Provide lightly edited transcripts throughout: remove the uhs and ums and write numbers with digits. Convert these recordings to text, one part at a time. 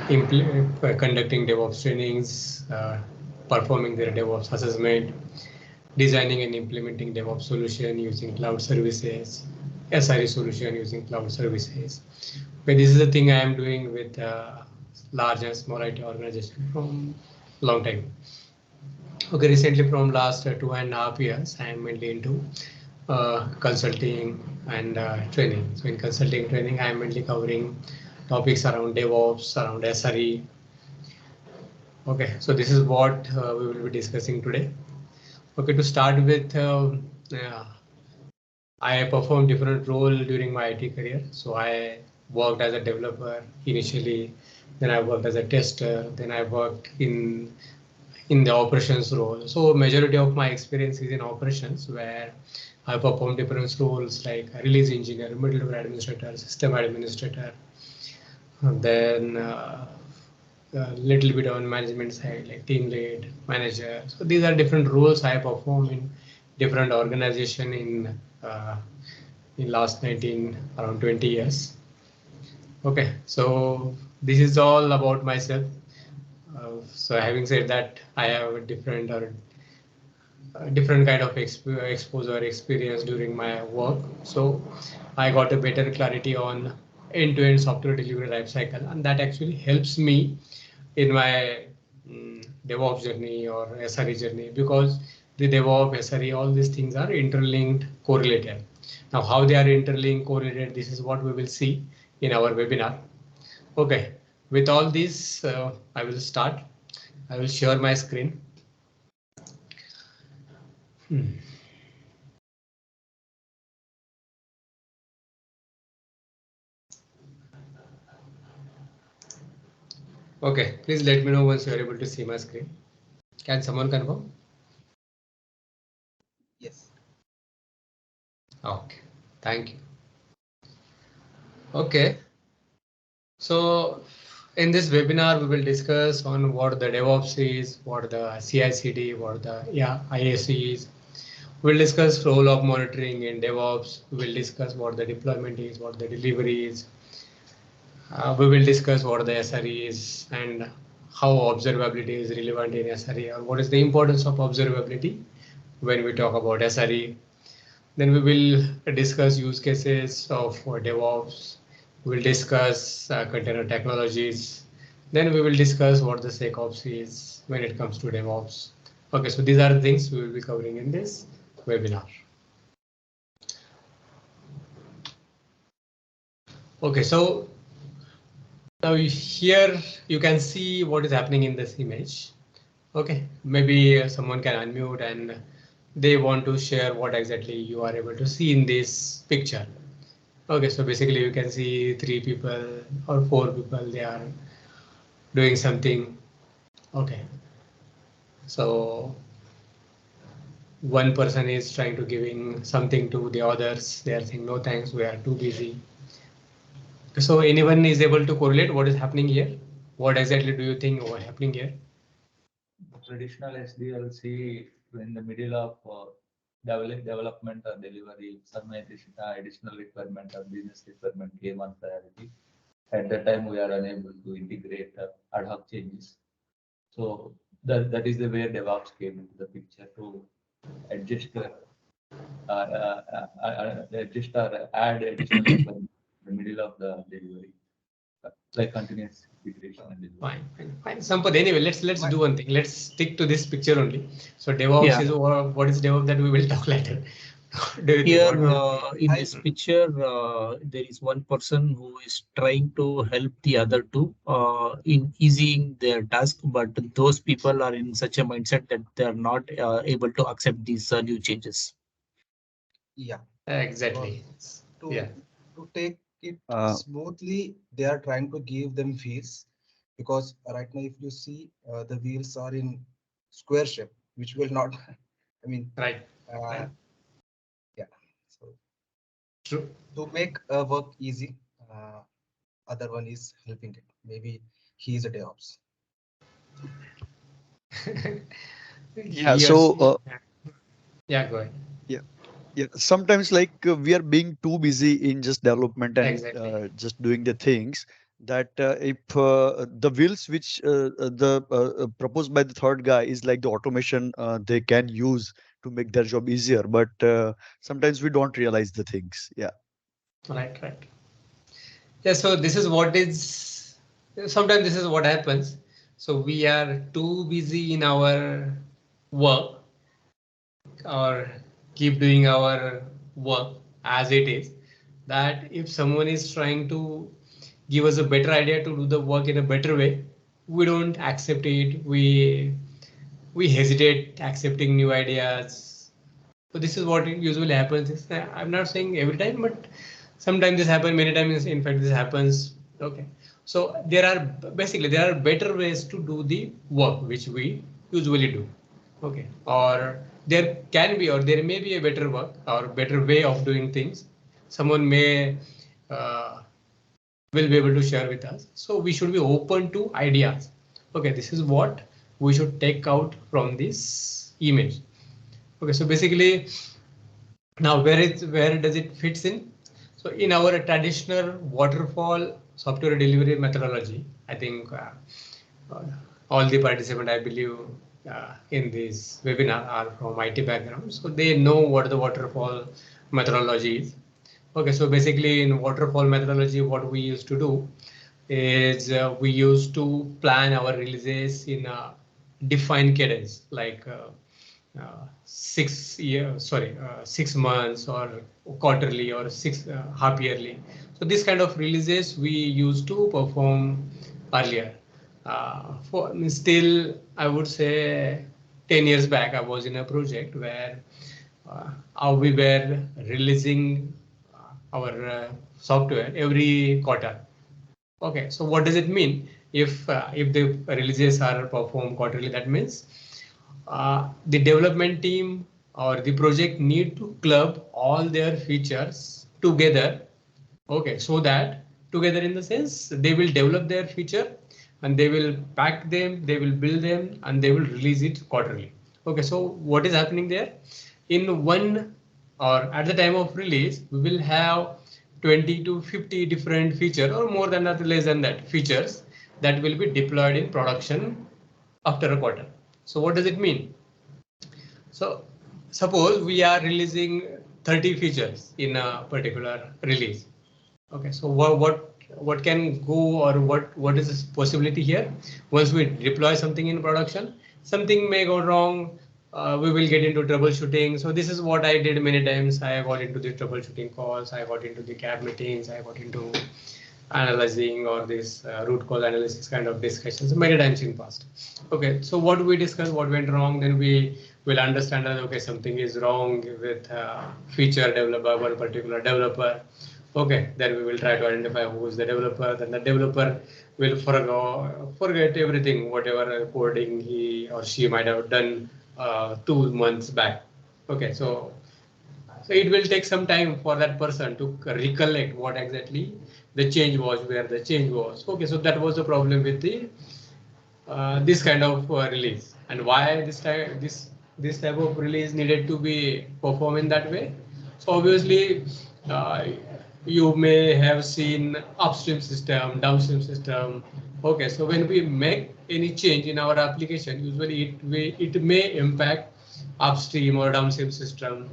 conducting DevOps trainings, performing their DevOps assessment, designing and implementing DevOps solution using cloud services, SRE solution using cloud services. But this is the thing I am doing with large and small IT organization from long time. Okay, recently from last 2.5 years, I am mainly into consulting and training. So in consulting training, I am mainly covering topics around DevOps, around SRE. Okay, so this is what we will be discussing today. Okay, to start with, I performed different roles during my IT career. So I worked as a developer initially, then I worked as a tester, then I worked in the operations role. So majority of my experience is in operations, where I perform different roles like a release engineer, middleware administrator, system administrator, and then a little bit on management side like team lead, manager. So these are different roles I perform in different organization in last around 20 years. Okay, so this is all about myself. So having said that, I have a different kind of exposure experience during my work. So I got a better clarity on end-to-end software delivery lifecycle, and that actually helps me in my DevOps journey or SRE journey, because the DevOps, SRE, all these things are interlinked, correlated. Now, how they are interlinked, correlated, this is what we will see in our webinar. Okay, with all this, I will start. I will share my screen. Okay, please let me know once you are able to see my screen. Can someone confirm? Yes. Okay, thank you. Okay, so in this webinar, we will discuss on what the DevOps is, what the CI/CD, what the IAC is. We'll discuss role of monitoring in DevOps. We will discuss what the deployment is, what the delivery is. We will discuss what the SRE is and how observability is relevant in SRE, or what is the importance of observability when we talk about SRE. Then we will discuss use cases of DevOps. We'll discuss container technologies. Then we will discuss what the SecOps is when it comes to DevOps. Okay, so these are the things we will be covering in this webinar. Okay, so now here you can see what is happening in this image. Okay, maybe someone can unmute and they want to share what exactly you are able to see in this picture. Okay, so basically you can see 3 people or 4 people, they are doing something. Okay, so one person is trying to giving something to the others. They are saying, no thanks, we are too busy. So anyone is able to correlate what is happening here? What exactly do you think is happening here? Traditional SDLC in the middle of development or delivery, some additional requirement or business requirement came on priority. At that time, we are unable to integrate ad hoc changes. So that is the way DevOps came into the picture to adjust or add additional requirement in the middle of the delivery, like continuous integration and delivery. Fine. Sampath, anyway, let's do one thing. Let's stick to this picture only. So DevOps is what is DevOps, that we will talk later. Here in this picture, there is one person who is trying to help the other two in easing their task, but those people are in such a mindset that they are not able to accept these new changes. Yeah, exactly. To take it smoothly, they are trying to give them wheels, because right now if you see the wheels are in square shape, which will not, I mean, right. Yeah, so true. To make work easy, other one is helping it. Maybe he is a DevOps. Yeah, so yeah, go ahead. Yeah, sometimes like we are being too busy in just development and exactly. just doing the things that if the wheels which the proposed by the third guy is like the automation they can use to make their job easier, but sometimes we don't realize the things. Yeah. Right, right. Yeah, so this is what is, sometimes this is what happens. So we are too busy in our work or keep doing our work as it is, that if someone is trying to give us a better idea to do the work in a better way, we don't accept it. We hesitate accepting new ideas. So this is what usually happens. I'm not saying every time, but sometimes this happens, many times in fact this happens. Okay. So there are basically there are better ways to do the work which we usually do. Okay. Or there can be or there may be a better work or better way of doing things. Someone may will be able to share with us. So we should be open to ideas. Okay, this is what we should take out from this image. Okay, so basically now where does it fits in? So in our traditional waterfall software delivery methodology, I think uh, all the participants, I believe, in this webinar are from IT background, so they know what the waterfall methodology is. Okay, so basically in waterfall methodology, what we used to do is we used to plan our releases in a defined cadence, like 6 months or quarterly or half yearly. So this kind of releases we used to perform earlier. Still, I would say 10 years back, I was in a project where we were releasing our software every quarter. Okay, so what does it mean? If the releases are performed quarterly, that means the development team or the project need to club all their features together. Okay, so that together in the sense they will develop their feature and they will pack them, they will build them, and they will release it quarterly. Okay, so what is happening there? In one or at the time of release, we will have 20 to 50 different feature or more than that, less than that features that will be deployed in production after a quarter. So what does it mean? So suppose we are releasing 30 features in a particular release. Okay, so what can go or what is the possibility here? Once we deploy something in production, something may go wrong. We will get into troubleshooting. So this is what I did many times. I got into the troubleshooting calls. I got into the CAB meetings. I got into analyzing or this root cause analysis kind of discussions many times in past. Okay, so what we discuss, what went wrong, then we will understand that okay, something is wrong with feature developer, one particular developer. Okay, then we will try to identify who is the developer. Then the developer will forget everything, whatever coding he or she might have done 2 months back. Okay, so it will take some time for that person to recollect what exactly the change was, where the change was. Okay, so that was the problem with the this kind of release, and why this type of release needed to be performed in that way. So obviously, uh, you may have seen upstream system, downstream system. Okay, so when we make any change in our application, usually it may impact upstream or downstream system.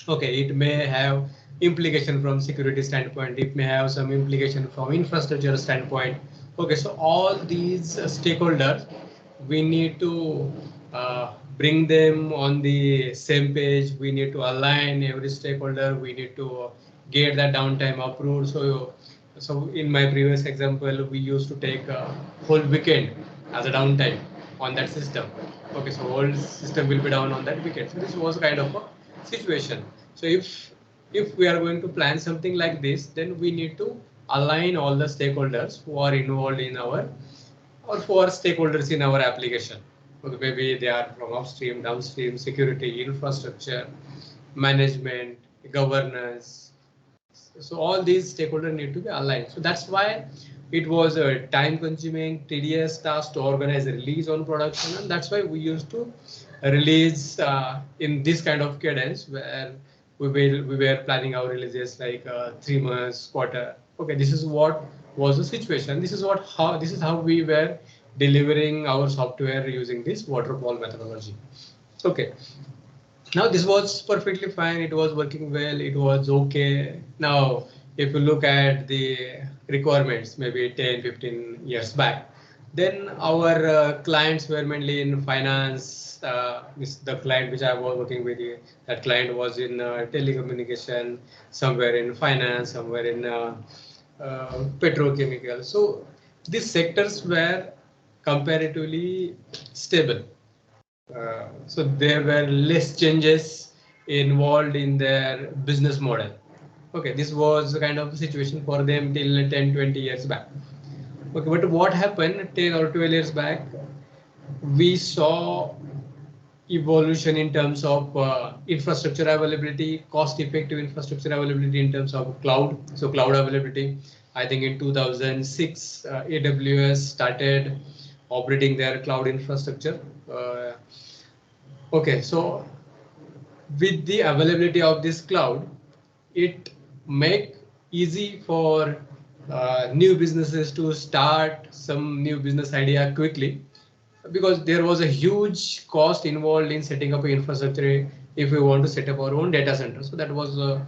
Okay, it may have implication from security standpoint. It may have some implication from infrastructure standpoint. Okay, so all these stakeholders, we need to bring them on the same page. We need to align every stakeholder. We need to get that downtime approved. So in my previous example, we used to take a whole weekend as a downtime on that system. Okay, so whole system will be down on that weekend. So this was kind of a situation. So if we are going to plan something like this, then we need to align all the stakeholders who are involved in our or for stakeholders in our application. Okay, maybe they are from upstream, downstream, security, infrastructure, management, governance. So all these stakeholders need to be aligned. So that's why it was a time-consuming, tedious task to organize a release on production, and that's why we used to release in this kind of cadence where we were planning our releases like 3 months, quarter. Okay, this is what was the situation. This is how we were delivering our software using this waterfall methodology. Okay. Now this was perfectly fine. It was working well. It was okay. Now, if you look at the requirements, maybe 10, 15 years back, then our clients were mainly in finance. The client which I was working with, that client was in telecommunication, somewhere in finance, somewhere in petrochemical. So these sectors were comparatively stable. So there were less changes involved in their business model. Okay, this was the kind of situation for them till 10, 20 years back. Okay, but what happened 10 or 12 years back, we saw evolution in terms of infrastructure availability, cost-effective infrastructure availability in terms of cloud. So cloud availability, I think in 2006, AWS started operating their cloud infrastructure. Okay, so with the availability of this cloud, it make easy for new businesses to start some new business idea quickly, because there was a huge cost involved in setting up infrastructure if we want to set up our own data center. So that was a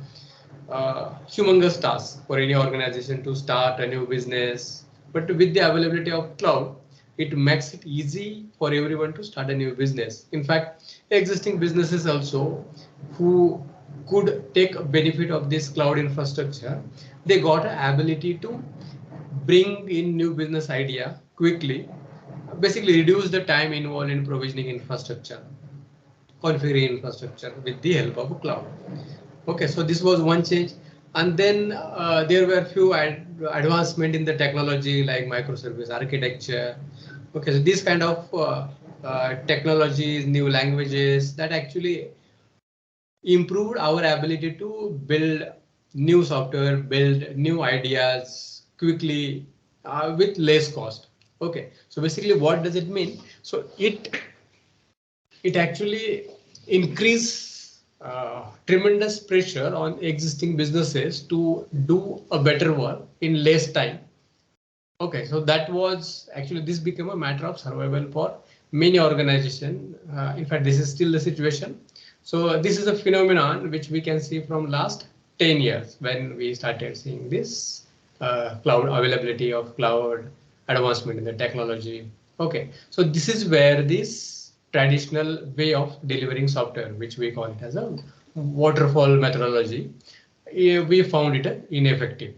humongous task for any organization to start a new business. But with the availability of cloud, it makes it easy for everyone to start a new business. In fact, existing businesses also who could take benefit of this cloud infrastructure, they got an ability to bring in new business idea quickly, basically reduce the time involved in provisioning infrastructure, configuring infrastructure with the help of cloud. Okay, so this was one change. And then there were few advancement in the technology like microservice architecture. Okay, so this kind of technologies, new languages that actually improved our ability to build new software, build new ideas quickly with less cost. Okay, so basically what does it mean? So it actually increase tremendous pressure on existing businesses to do a better work in less time. Okay, so that was actually, this became a matter of survival for many organizations. In fact, this is still the situation. So this is a phenomenon which we can see from last 10 years when we started seeing this cloud availability of cloud, advancement in the technology. Okay, so this is where this traditional way of delivering software, which we call it as a waterfall methodology, we found it ineffective.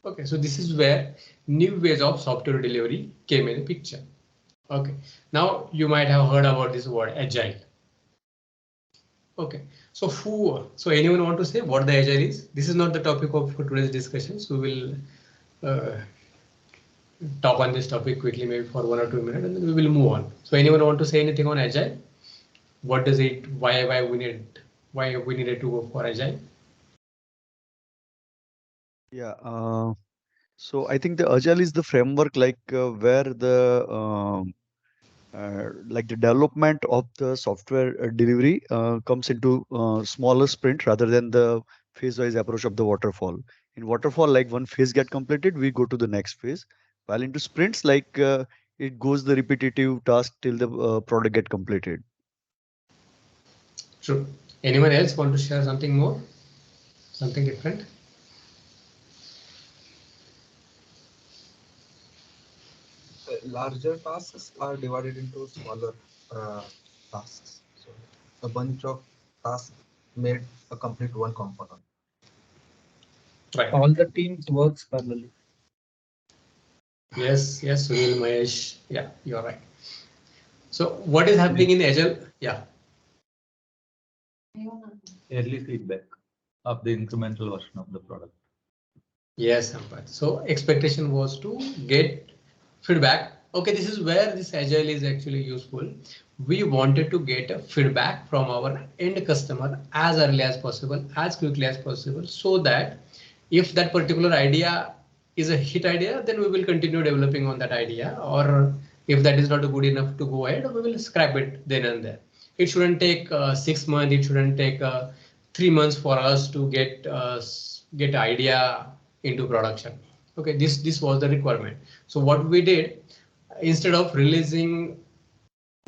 Okay, so this is where new ways of software delivery came in the picture. Okay, now you might have heard about this word agile. Okay, so anyone want to say what the agile is? This is not the topic of today's discussion, so we will talk on this topic quickly, maybe for 1 or 2 minutes, and then we will move on. So anyone want to say anything on agile? What does it? Why we needed to go for agile? Yeah. So I think the agile is the framework where the development of the software delivery comes into smaller sprint rather than the phase-wise approach of the waterfall. In waterfall, like one phase get completed, we go to the next phase. While into sprints, it goes the repetitive task till the product get completed. True. Anyone else want to share something more? Something different? Larger tasks are divided into smaller tasks. So a bunch of tasks made a complete one component. Right. All the teams works parallelly. Yes, Sunil, Mahesh. Yeah, you're right. So what is happening in Agile? Yeah. Early feedback of the incremental version of the product. Yes, Sampath. So expectation was to get feedback. Okay, this is where this Agile is actually useful. We wanted to get a feedback from our end customer as early as possible, as quickly as possible, so that if that particular idea is a hit idea, then we will continue developing on that idea. Or if that is not good enough to go ahead, we will scrap it then and there. It shouldn't take 6 months. It shouldn't take 3 months for us to get idea into production. Okay, this was the requirement. So what we did, instead of releasing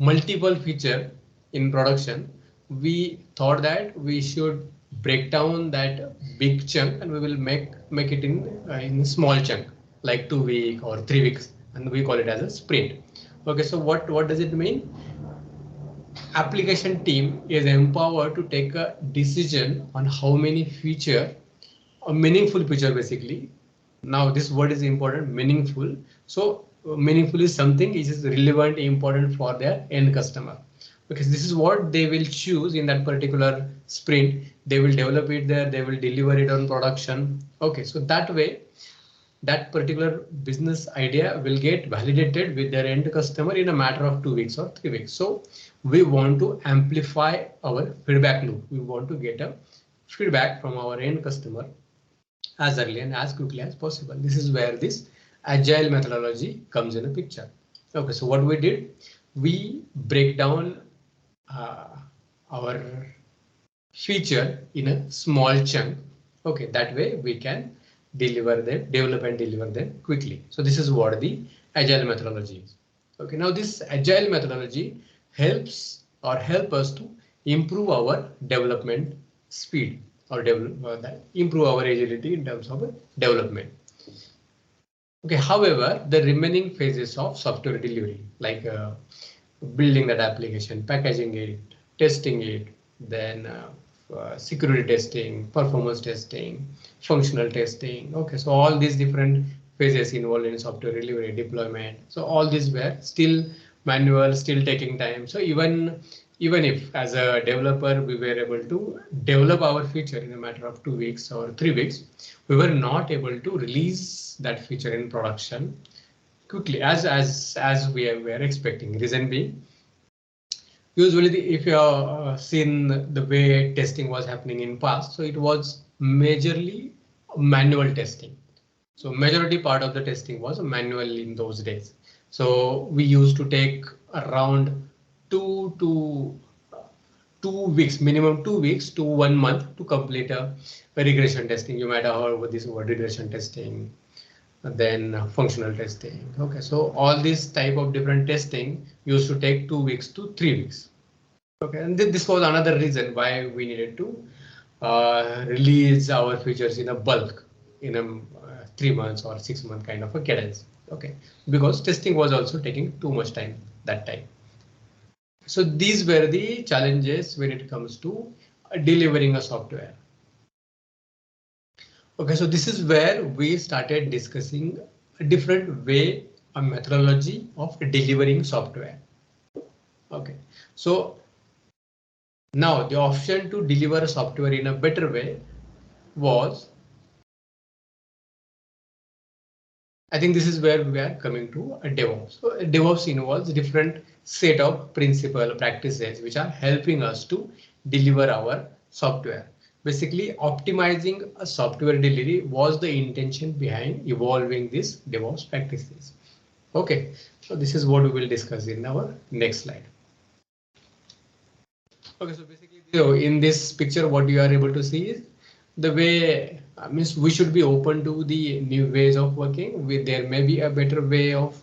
multiple feature in production, we thought that we should break down that big chunk and we will make it in small chunk, like 2 week or 3 weeks, and we call it as a sprint. Okay, so what does it mean? Application team is empowered to take a decision on how many feature, a meaningful feature basically. Now this word is important, meaningful. So meaningful is something which is relevant, important for their end customer. Because this is what they will choose in that particular sprint. They will develop it there, they will deliver it on production. Okay, so that way that particular business idea will get validated with their end customer in a matter of 2 weeks or 3 weeks. So we want to amplify our feedback loop. We want to get a feedback from our end customer as early and as quickly as possible. This is where this agile methodology comes in a picture. Okay, so what we did, we break down our feature in a small chunk. Okay, that way we can develop and deliver them quickly. So this is what the agile methodology is. Okay, now this agile methodology help us to improve our development speed or improve our agility in terms of development. Okay, however, the remaining phases of software delivery, like building that application, packaging it, testing it, then security testing, performance testing, functional testing. Okay, so all these different phases involved in software delivery, deployment. So all these were still manual, still taking time. So even if as a developer we were able to develop our feature in a matter of 2 weeks or 3 weeks, we were not able to release that feature in production quickly as we were expecting. Reason being, usually if you have seen the way testing was happening in past, so it was majorly manual testing. So majority part of the testing was manual in those days. So we used to take around 2 weeks, minimum 2 weeks to 1 month to complete a regression testing. You might have heard about this word, regression testing, then functional testing. Okay, so all these type of different testing used to take 2 weeks to 3 weeks. Okay, and this was another reason why we needed to release our features in a bulk in a 3 months or 6 month kind of a cadence. Okay, because testing was also taking too much time that time. So these were the challenges when it comes to delivering a software. Okay, so this is where we started discussing a different way, a methodology of delivering software. Okay, so now the option to deliver software in a better way was, I think this is where we are coming to a DevOps. So DevOps involves different set of principle practices which are helping us to deliver our software. Basically, optimizing a software delivery was the intention behind evolving these DevOps practices. Okay, so this is what we will discuss in our next slide. Okay, so basically, in this picture, what you are able to see is the way, means we should be open to the new ways of working. There may be a better way of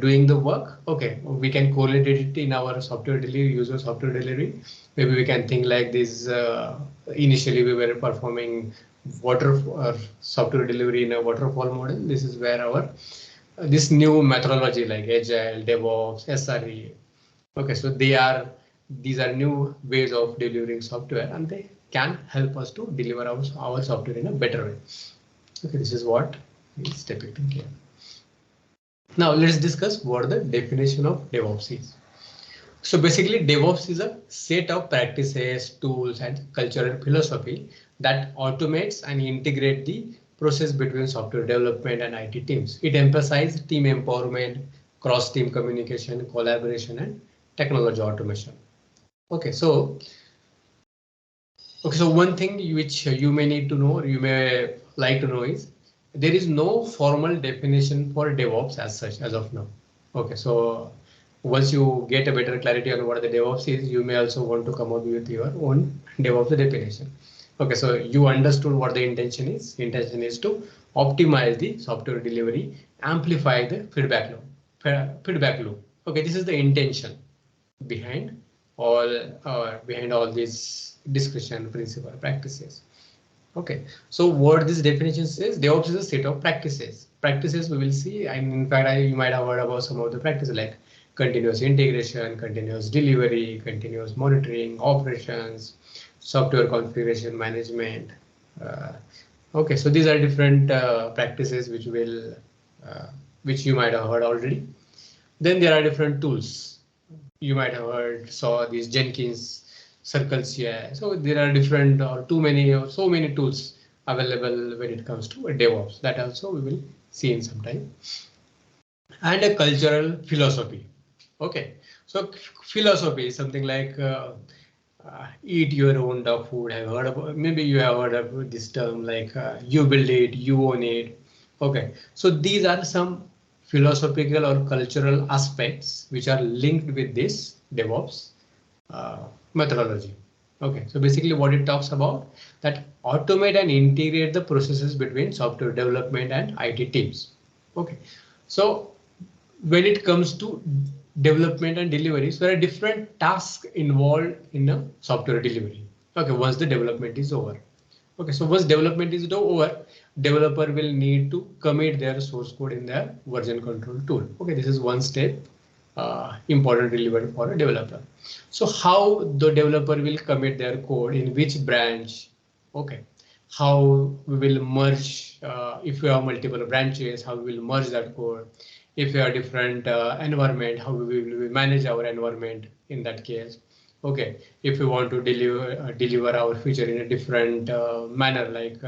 doing the work. Okay, we can correlate it in our software delivery, user software delivery. Maybe we can think like this. Initially, we were performing software delivery in a waterfall model. This is where our this new methodology like Agile, DevOps, SRE. Okay, so these are new ways of delivering software, and they can help us to deliver our software in a better way. Okay, this is what is depicting here. Now let's discuss what the definition of DevOps is. So basically, DevOps is a set of practices, tools, and cultural philosophy that automates and integrate the process between software development and IT teams. It emphasizes team empowerment, cross-team communication, collaboration, and technology automation. Okay, so one thing which you may need to know, or you may like to know, is there is no formal definition for DevOps as such as of now. Okay, so once you get a better clarity on what the DevOps is, you may also want to come up with your own DevOps definition. Okay, so you understood what the intention is. Intention is to optimize the software delivery, amplify the feedback loop. Okay, this is the intention behind all these discussion principle practices. Okay, so what this definition says, DevOps is a set of practices. Practices we will see, and in fact, you might have heard about some of the practices like continuous integration, continuous delivery, continuous monitoring, operations, software configuration management. Okay, so these are different practices which you might have heard already. Then there are different tools. You might have saw these Jenkins circles here. So there are different or so many tools available when it comes to DevOps. That also we will see in some time. And a cultural philosophy. Okay, so philosophy is something like eat your own dog food. I've heard about, maybe you have heard of this term like you build it, you own it. Okay, so these are some philosophical or cultural aspects which are linked with this DevOps methodology. Okay, so basically what it talks about that automate and integrate the processes between software development and IT teams. Okay, so when it comes to development and delivery, so there are different tasks involved in a software delivery. Okay, once the development is over. Okay, so once development is over, developer will need to commit their source code in their version control tool. Okay, this is one step important relevant for a developer. So how the developer will commit their code in which branch? Okay, how we will merge if we have multiple branches, how we will merge that code. If we have different environment, how we will manage our environment in that case. Okay, if we want to deliver our feature in a different manner, like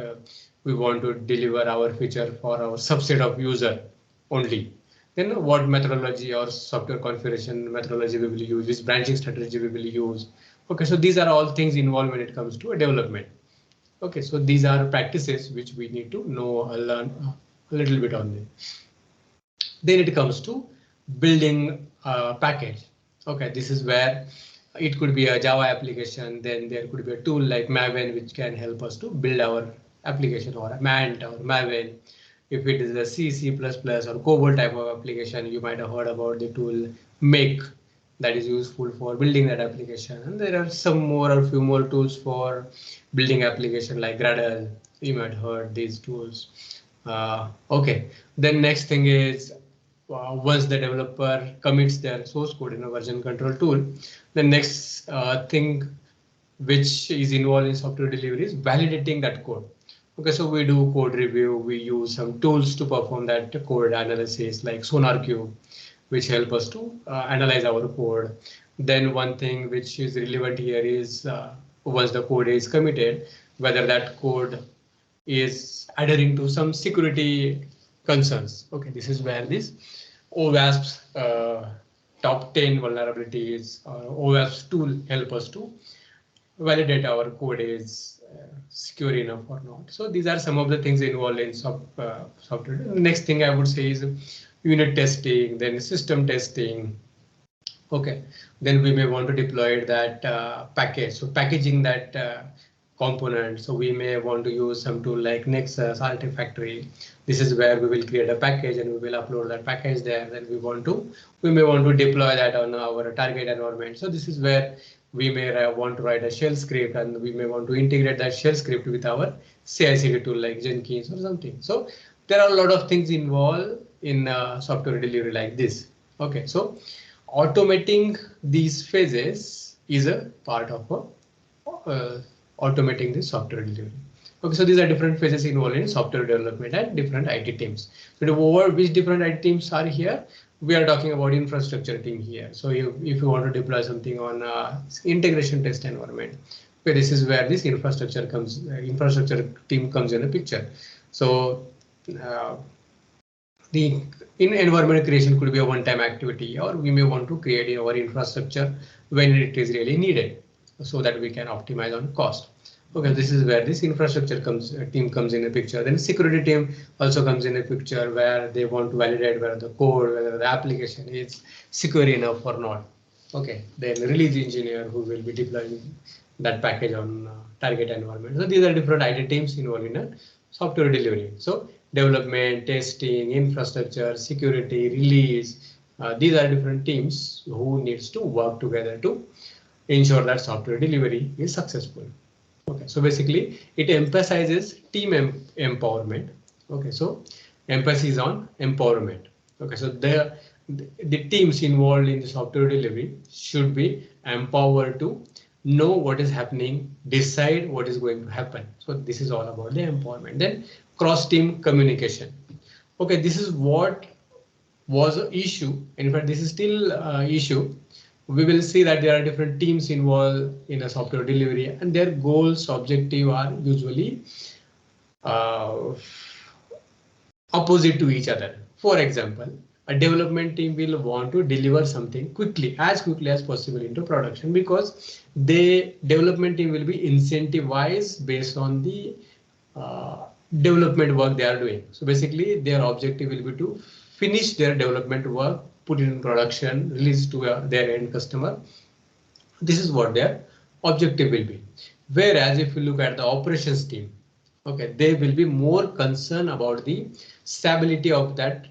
we want to deliver our feature for our subset of user only, then what methodology or software configuration methodology we will use, which branching strategy we will use. Okay, so these are all things involved when it comes to a development. Okay, so these are practices which we need to know, learn a little bit on them. Then it comes to building a package. Okay, this is where it could be a Java application. Then there could be a tool like Maven, which can help us to build our application, or a Mant or Maven. If it is a C, C++ or COBOL type of application, you might have heard about the tool Make that is useful for building that application. And there are some more or few more tools for building application like Gradle. You might have heard these tools. Okay, then next thing is once the developer commits their source code in a version control tool, the next thing which is involved in software delivery is validating that code. Okay, so we do code review. We use some tools to perform that code analysis like SonarQube, which help us to analyze our code. Then one thing which is relevant here is once the code is committed, whether that code is adhering to some security concerns. Okay, this is where this OWASP's top 10 vulnerabilities or OWASP tool help us to validate our code is secure enough or not. So these are some of the things involved in software. The next thing I would say is unit testing, then system testing. Okay, then we may want to deploy that package. So packaging that component. So we may want to use some tool like Nexus, Artifactory. This is where we will create a package and we will upload that package there. Then we may want to deploy that on our target environment. So this is where we may want to write a shell script, and we may want to integrate that shell script with our CI/CD tool like Jenkins or something. So there are a lot of things involved in software delivery like this. Okay, so automating these phases is a part of automating the software delivery. Okay, so these are different phases involved in software development and different IT teams. So over which different IT teams are here, we are talking about infrastructure team here. So if you want to deploy something on integration test environment, okay, this is where this infrastructure team comes in a picture. So the environment creation could be a one-time activity, or we may want to create our infrastructure when it is really needed, so that we can optimize on cost. Okay, this is where this infrastructure team comes in a picture. Then security team also comes in a picture, where they want to validate whether the code, whether the application is secure enough or not. Okay, then release engineer who will be deploying that package on target environment. So these are different IT teams involved in a software delivery. So development, testing, infrastructure, security, release. These are different teams who needs to work together to ensure that software delivery is successful. Okay, so basically it emphasizes team empowerment. Okay, so emphasis on empowerment. Okay, so the teams involved in the software delivery should be empowered to know what is happening, decide what is going to happen. So this is all about the empowerment. Then cross-team communication. Okay, this is what was an issue. In fact, this is still an issue. We will see that there are different teams involved in a software delivery, and their goals, objective are usually opposite to each other. For example, a development team will want to deliver something quickly as possible into production, because the development team will be incentivized based on the development work they are doing. So basically their objective will be to finish their development work, put it in production, release to their end customer. This is what their objective will be. Whereas if you look at the operations team, okay, they will be more concerned about the stability of that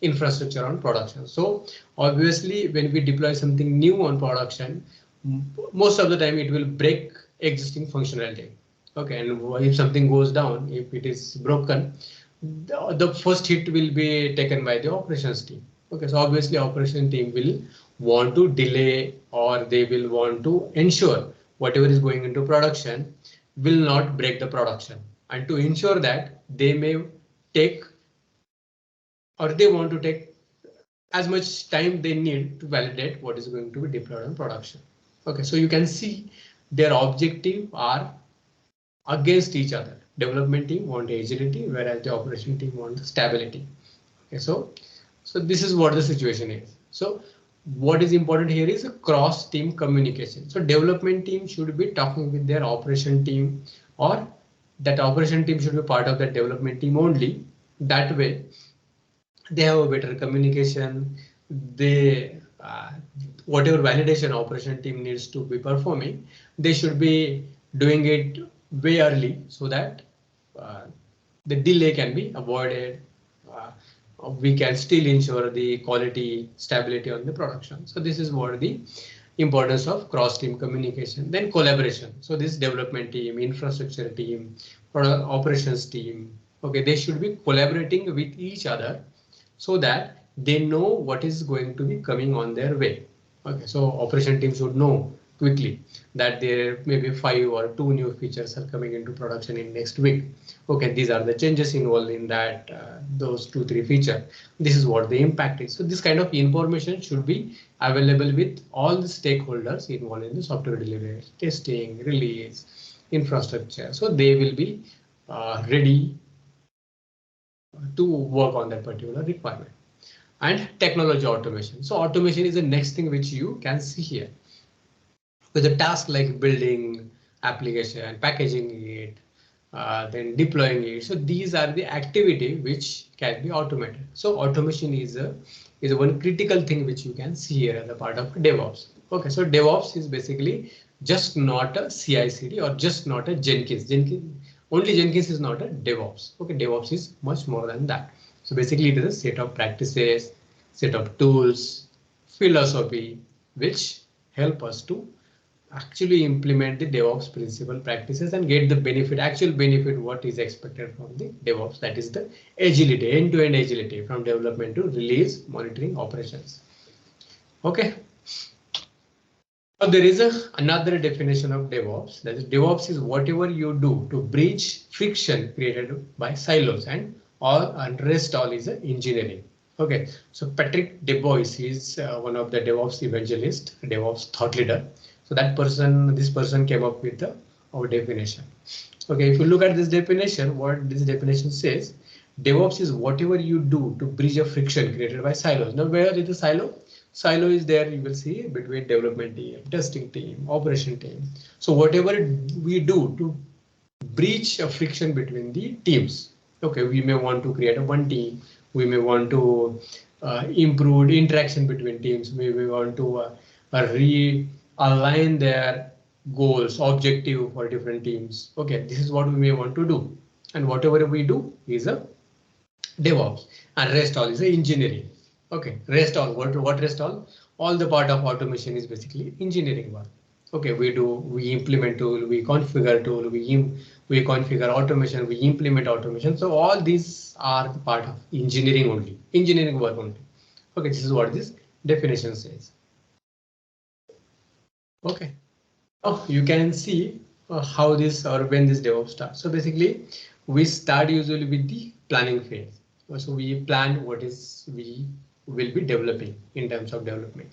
infrastructure on production. So obviously when we deploy something new on production, most of the time it will break existing functionality. Okay, and if something goes down, if it is broken, the first hit will be taken by the operations team. Okay, so obviously operations team will want to delay, or they will want to ensure whatever is going into production will not break the production. And to ensure that, they may take, or they want to take as much time they need to validate what is going to be deployed on production. Okay, so you can see their objective are against each other. Development team want agility, whereas the operation team want stability. Okay, so this is what the situation is. So what is important here is a cross team communication. So development team should be talking with their operation team, or that operation team should be part of that development team only. That way they have a better communication. They whatever validation operation team needs to be performing, they should be doing it way early, so that the delay can be avoided. We can still ensure the quality, stability on the production. So this is what the importance of cross-team communication. Then collaboration. So this development team, infrastructure team, or operations team, okay, they should be collaborating with each other so that they know what is going to be coming on their way. Okay, so operation team should know quickly that there may be 5 or 2 new features are coming into production in next week. Okay, these are the changes involved in that, those 2-3 features. This is what the impact is. So this kind of information should be available with all the stakeholders involved in the software delivery, testing, release, infrastructure. So they will be ready to work on that particular requirement. And technology automation. So automation is the next thing which you can see here. With a task like building application, packaging it, then deploying it. So these are the activity which can be automated. So automation is a one critical thing which you can see here as a part of DevOps. Okay, so DevOps is basically just not a CI/CD or just not a Jenkins. Only Jenkins is not a DevOps. Okay, DevOps is much more than that. So basically it is a set of practices, set of tools, philosophy, which help us to actually implement the DevOps principle practices and get the benefit, actual benefit, what is expected from the DevOps. That is the agility, end-to-end agility from development to release, monitoring, operations. Okay. Now there is another definition of DevOps. That is, DevOps is whatever you do to bridge friction created by silos, and rest all is engineering. Okay, so Patrick DeBois is one of the DevOps evangelist, DevOps thought leader. So this person came up with our definition. Okay, if you look at this definition, what this definition says, DevOps is whatever you do to bridge a friction created by silos. Now, where is the silo? Silo is there, you will see, between development team, testing team, operation team. So whatever we do to bridge a friction between the teams. Okay, we may want to create a one team. We may want to improve interaction between teams. We may want to realign their goals, objective for different teams. Okay, this is what we may want to do. And whatever we do is a DevOps, and rest all is the engineering. Okay, rest all, what rest all? All the part of automation is basically engineering work. Okay, we implement tool, we configure tool, we configure automation, we implement automation. So all these are the part of engineering only, engineering work only. Okay, this is what this definition says. Okay, oh, you can see how this or when this DevOps starts. So basically, we start usually with the planning phase. So we plan what is we will be developing in terms of development.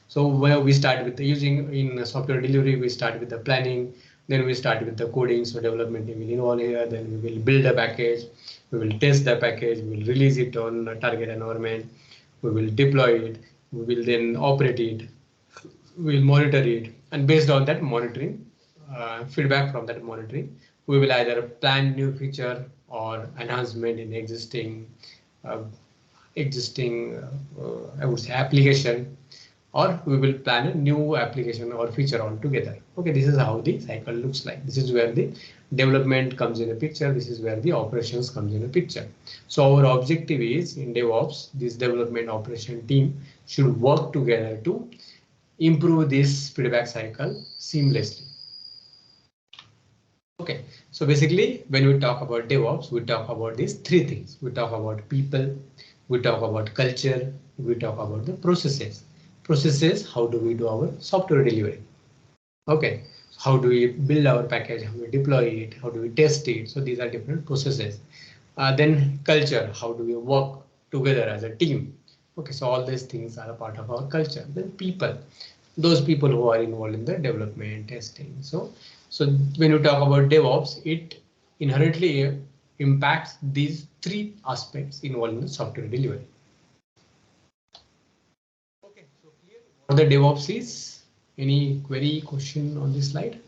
So where we start with the using in software delivery, we start with the planning, then we start with the coding. So development will involve here, then we will build a package, we will test the package, we will release it on a target environment, we will deploy it, we will then operate it, we will monitor it, and based on that monitoring, feedback from that monitoring, we will either plan new feature or enhancement in existing uh, I would say application, or we will plan a new application or feature altogether. Okay, this is how the cycle looks like. This is where the development comes in a picture. This is where the operations comes in a picture. So our objective is in DevOps, this development operation team should work together to improve this feedback cycle seamlessly. Okay, so basically when we talk about DevOps, we talk about these three things. We talk about people, we talk about culture, we talk about the processes. Processes, how do we do our software delivery? Okay, how do we build our package, how do we deploy it, how do we test it? So these are different processes. Then culture, how do we work together as a team? Okay, so all these things are a part of our culture. Then people, those people who are involved in the development, testing. So when you talk about DevOps, it inherently impacts these three aspects involved in the software delivery. Okay, so clear what the DevOps is. Any query, question on this slide?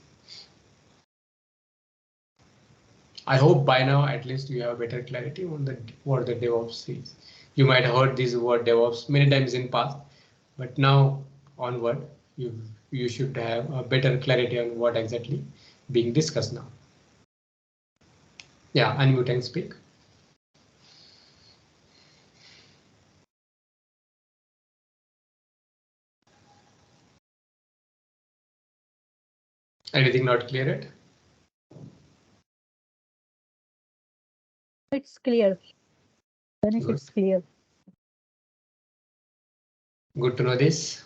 I hope by now at least you have better clarity on what the DevOps is. You might have heard this word DevOps many times in past, but now onward you should have a better clarity on what exactly being discussed now. Yeah, unmute and speak. Anything not clear yet? It's clear. It's clear. Good to know this.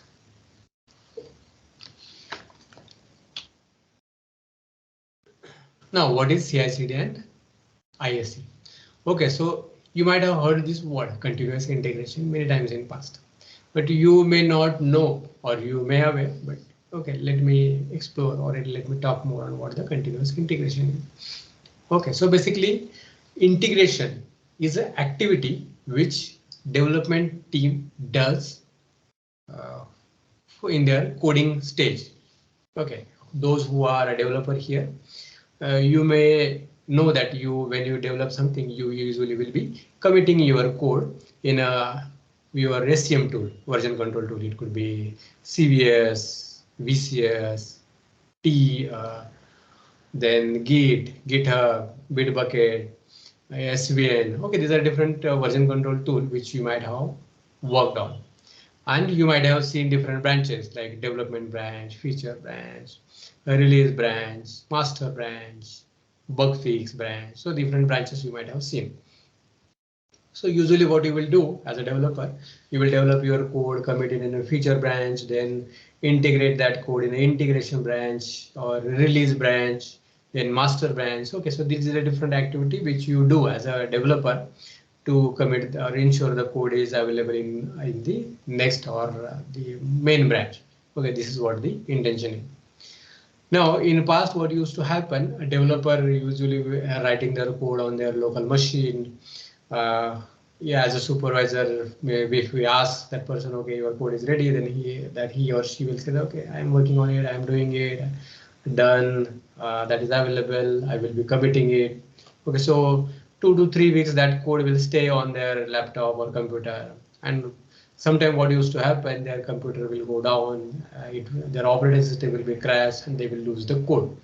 Now, what is CI/CD and ISC? Okay, so you might have heard this word continuous integration many times in past, but you may not know, or you may have it, but okay, let me explore or let me talk more on what the continuous integration is. Okay, so basically integration is an activity which development team does in their coding stage. Okay, those who are a developer here, you may know that when you develop something, you usually will be committing your code in your SCM tool, version control tool. It could be CVS, VCS, T, then Git, GitHub, Bitbucket, SVN. Okay, these are different version control tool which you might have worked on. And you might have seen different branches like development branch, feature branch, release branch, master branch, bug fix branch. So different branches you might have seen. So usually what you will do as a developer, you will develop your code, commit it in a feature branch, then integrate that code in an integration branch or release branch, then master branch. Okay, so this is a different activity which you do as a developer to commit or ensure the code is available in the next or the main branch. Okay, this is what the intention is. Now, in the past, what used to happen, a developer usually writing their code on their local machine. Yeah, as a supervisor, maybe if we ask that person, okay, your code is ready, then he or she will say, okay, I'm working on it, I'm doing it, done, that is available, I will be committing it. Okay, so 2 to 3 weeks that code will stay on their laptop or computer, and sometime what used to happen, their computer will go down, their operating system will be crashed, and they will lose the code.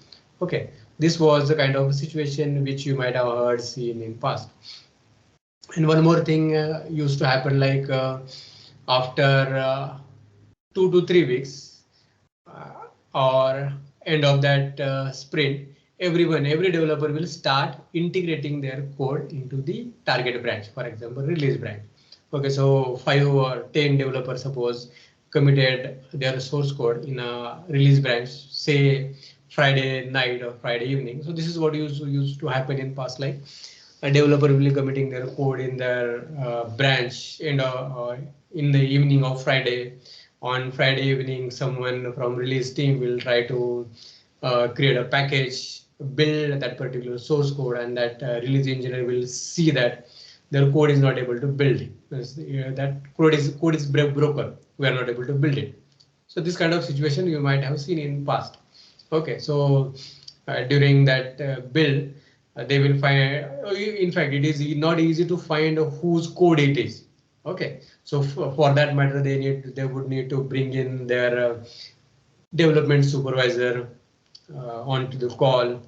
Okay, this was the kind of situation which you might have heard seen in past. And one more thing used to happen, like after 2 to 3 weeks or end of that sprint, every developer will start integrating their code into the target branch, for example, release branch. Okay, so 5 or 10 developers suppose committed their source code in a release branch, say Friday night or Friday evening. So this is what used to happen in past, like a developer will be committing their code in their branch in the evening of Friday. On Friday evening, someone from release team will try to create a package, build that particular source code, and that release engineer will see that their code is not able to build it. That code is broken. We are not able to build it. So this kind of situation you might have seen in past. Okay, so during that build, they will find. In fact, it is not easy to find whose code it is. Okay, so for that matter, they would need to bring in their development supervisor onto the call.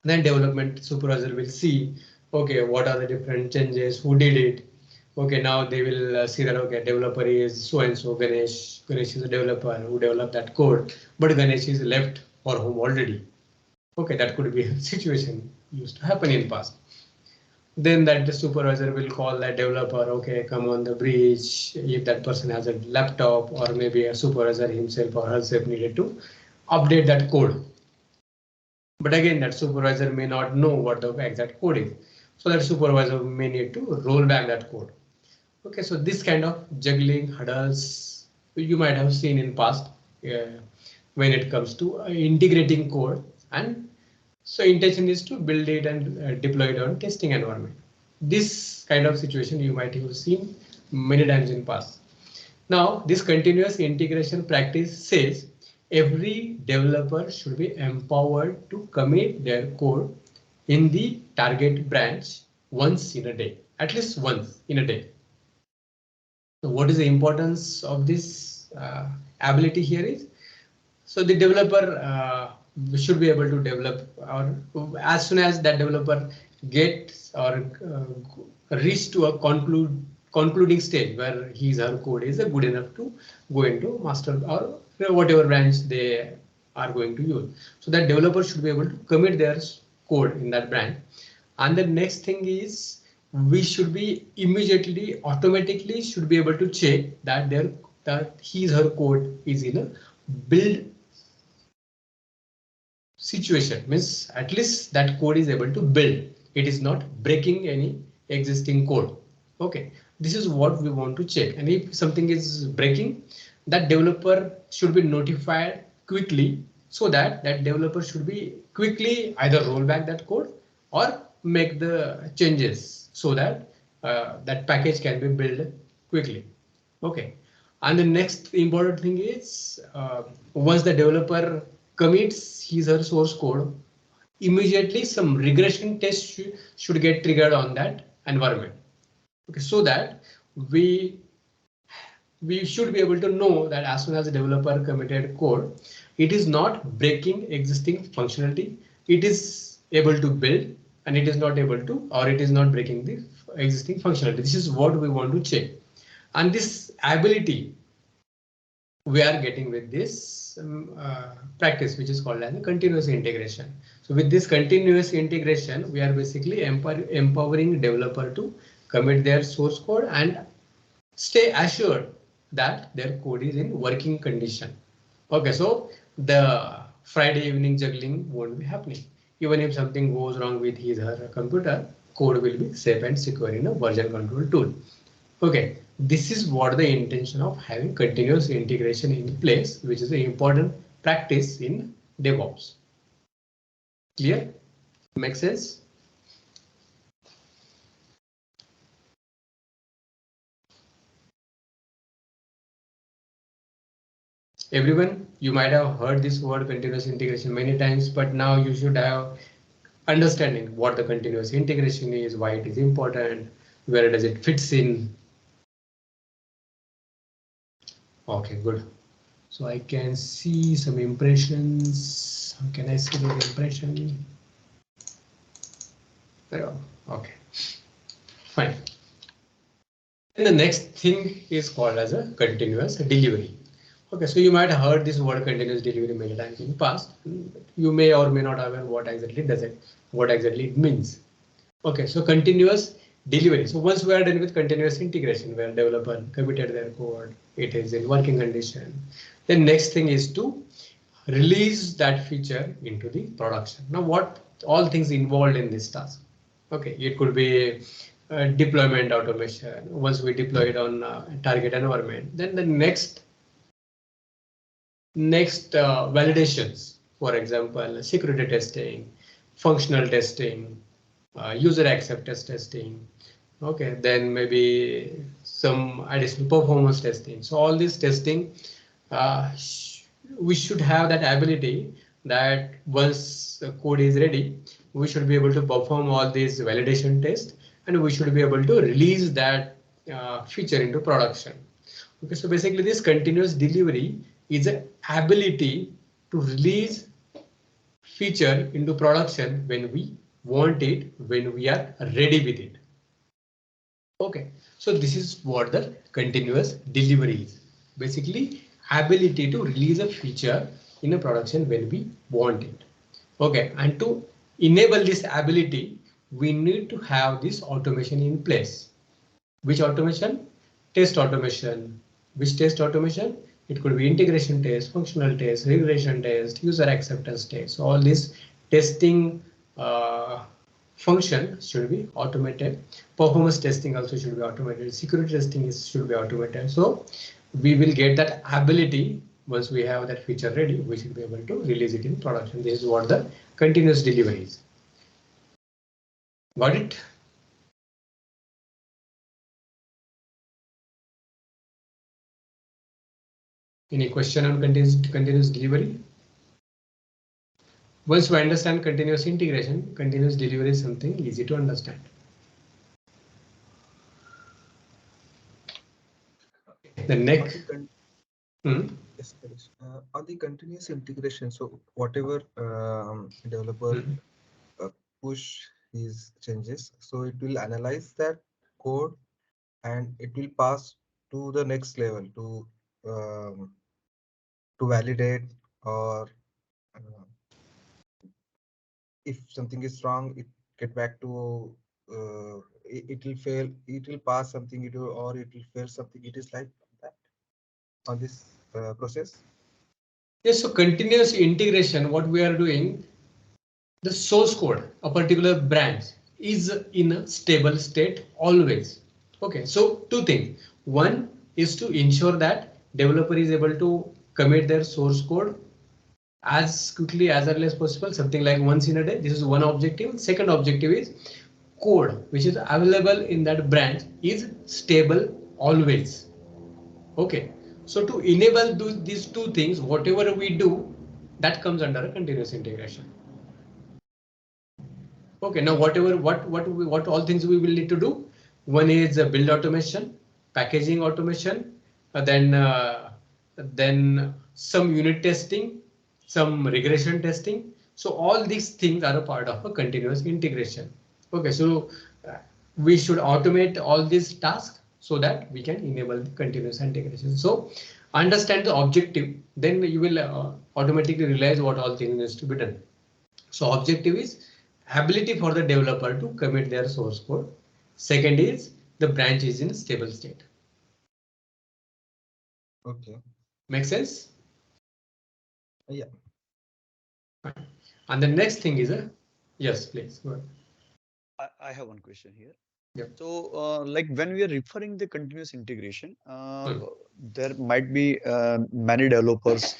Then development supervisor will see, okay, what are the different changes, who did it. Okay, now they will see that, okay, developer is so and so, Ganesh. Ganesh is a developer who developed that code, but Ganesh is left for home already. Okay, that could be a situation used to happen in past. Then that the supervisor will call that developer, okay, come on the bridge. If that person has a laptop, or maybe a supervisor himself or herself needed to update that code. But again, that supervisor may not know what the exact code is. So that supervisor may need to roll back that code. Okay, so this kind of juggling hurdles you might have seen in past when it comes to integrating code. And so intention is to build it and deploy it on testing environment. This kind of situation you might have seen many times in past. Now, this continuous integration practice says every developer should be empowered to commit their code in the target branch once in a day, at least once in a day. So what is the importance of this ability here is, so the developer should be able to develop, or as soon as that developer gets or reach to a concluding stage where his or her code is good enough to go into master or whatever branch they are going to use. So that developer should be able to commit their code in that branch. And the next thing is, we should be immediately, automatically should be able to check that his or her code is in a build situation, means at least that code is able to build. It is not breaking any existing code. Okay, this is what we want to check. And if something is breaking, that developer should be notified quickly, so that that developer should be quickly either roll back that code or make the changes, so that that package can be built quickly. Okay, and the next important thing is, once the developer commits his or her source code, immediately some regression tests should get triggered on that environment. Okay, so that we should be able to know that as soon as the developer committed code, it is not breaking existing functionality. It is able to build, and it is not able to, or it is not breaking the existing functionality. This is what we want to check. And this ability we are getting with this practice, which is called as a continuous integration. So with this continuous integration, we are basically empowering developer to commit their source code and stay assured that their code is in working condition. Okay, so the Friday evening juggling won't be happening. Even if something goes wrong with his or her computer, code will be safe and secure in a version control tool. Okay, this is what the intention of having continuous integration in place, which is an important practice in DevOps. Clear? Make sense? Everyone, you might have heard this word continuous integration many times, but now you should have understanding what the continuous integration is, why it is important, where does it fits in. Okay, good. So I can see some impressions. How can I see the impression? There. Okay. Fine. And the next thing is called as a continuous delivery. Okay, so you might have heard this word continuous delivery many times in the past. You may or may not aware what exactly does it, what exactly it means. Okay, so continuous delivery. So once we are done with continuous integration, where developer committed their code, it is in working condition. Then next thing is to release that feature into the production. Now, what all things involved in this task? Okay, it could be deployment automation. Once we deploy it on target environment, then the next validations, for example, security testing, functional testing, user acceptance testing. Okay, then maybe some additional performance testing. So all this testing, we should have that ability that once the code is ready, we should be able to perform all these validation tests, and we should be able to release that feature into production. Okay, so basically this continuous delivery is an ability to release feature into production when we want it, when we are ready with it. Okay, so this is what the continuous delivery is. Basically, ability to release a feature in a production when we want it. Okay, and to enable this ability, we need to have this automation in place. Which automation? Test automation. Which test automation? It could be integration test, functional test, regression test, user acceptance test. So all this testing function should be automated. Performance testing also should be automated. Security testing should be automated. So we will get that ability once we have that feature ready. We should be able to release it in production. This is what the continuous delivery is. Got it? Any question on continuous delivery? Once we understand continuous integration, continuous delivery is something easy to understand. The next. Yes, on the continuous integration, so whatever developer push his changes, so it will analyze that code and it will pass to the next level to validate, or if something is wrong, it get back to it will fail, it will pass something, or it will fail something. It is like that on this process. Yes, so continuous integration, what we are doing, the source code, a particular branch is in a stable state always. Okay, so two things. One is to ensure that developer is able to commit their source code as quickly as early as possible, something like once in a day. This is one objective. Second objective is code which is available in that branch is stable always. Okay, so to enable these two things, whatever we do, that comes under a continuous integration. Okay, now what all things we will need to do. One is build automation, packaging automation, then some unit testing, some regression testing. So all these things are a part of a continuous integration. Okay, so we should automate all these tasks so that we can enable the continuous integration. So understand the objective, then you will automatically realize what all things needs to be done. So objective is ability for the developer to commit their source code. Second is the branch is in stable state. Okay. Make sense? Yeah. And the next thing is yes, please go ahead. I have one question here. Yep. So like when we are referring the continuous integration, there might be many developers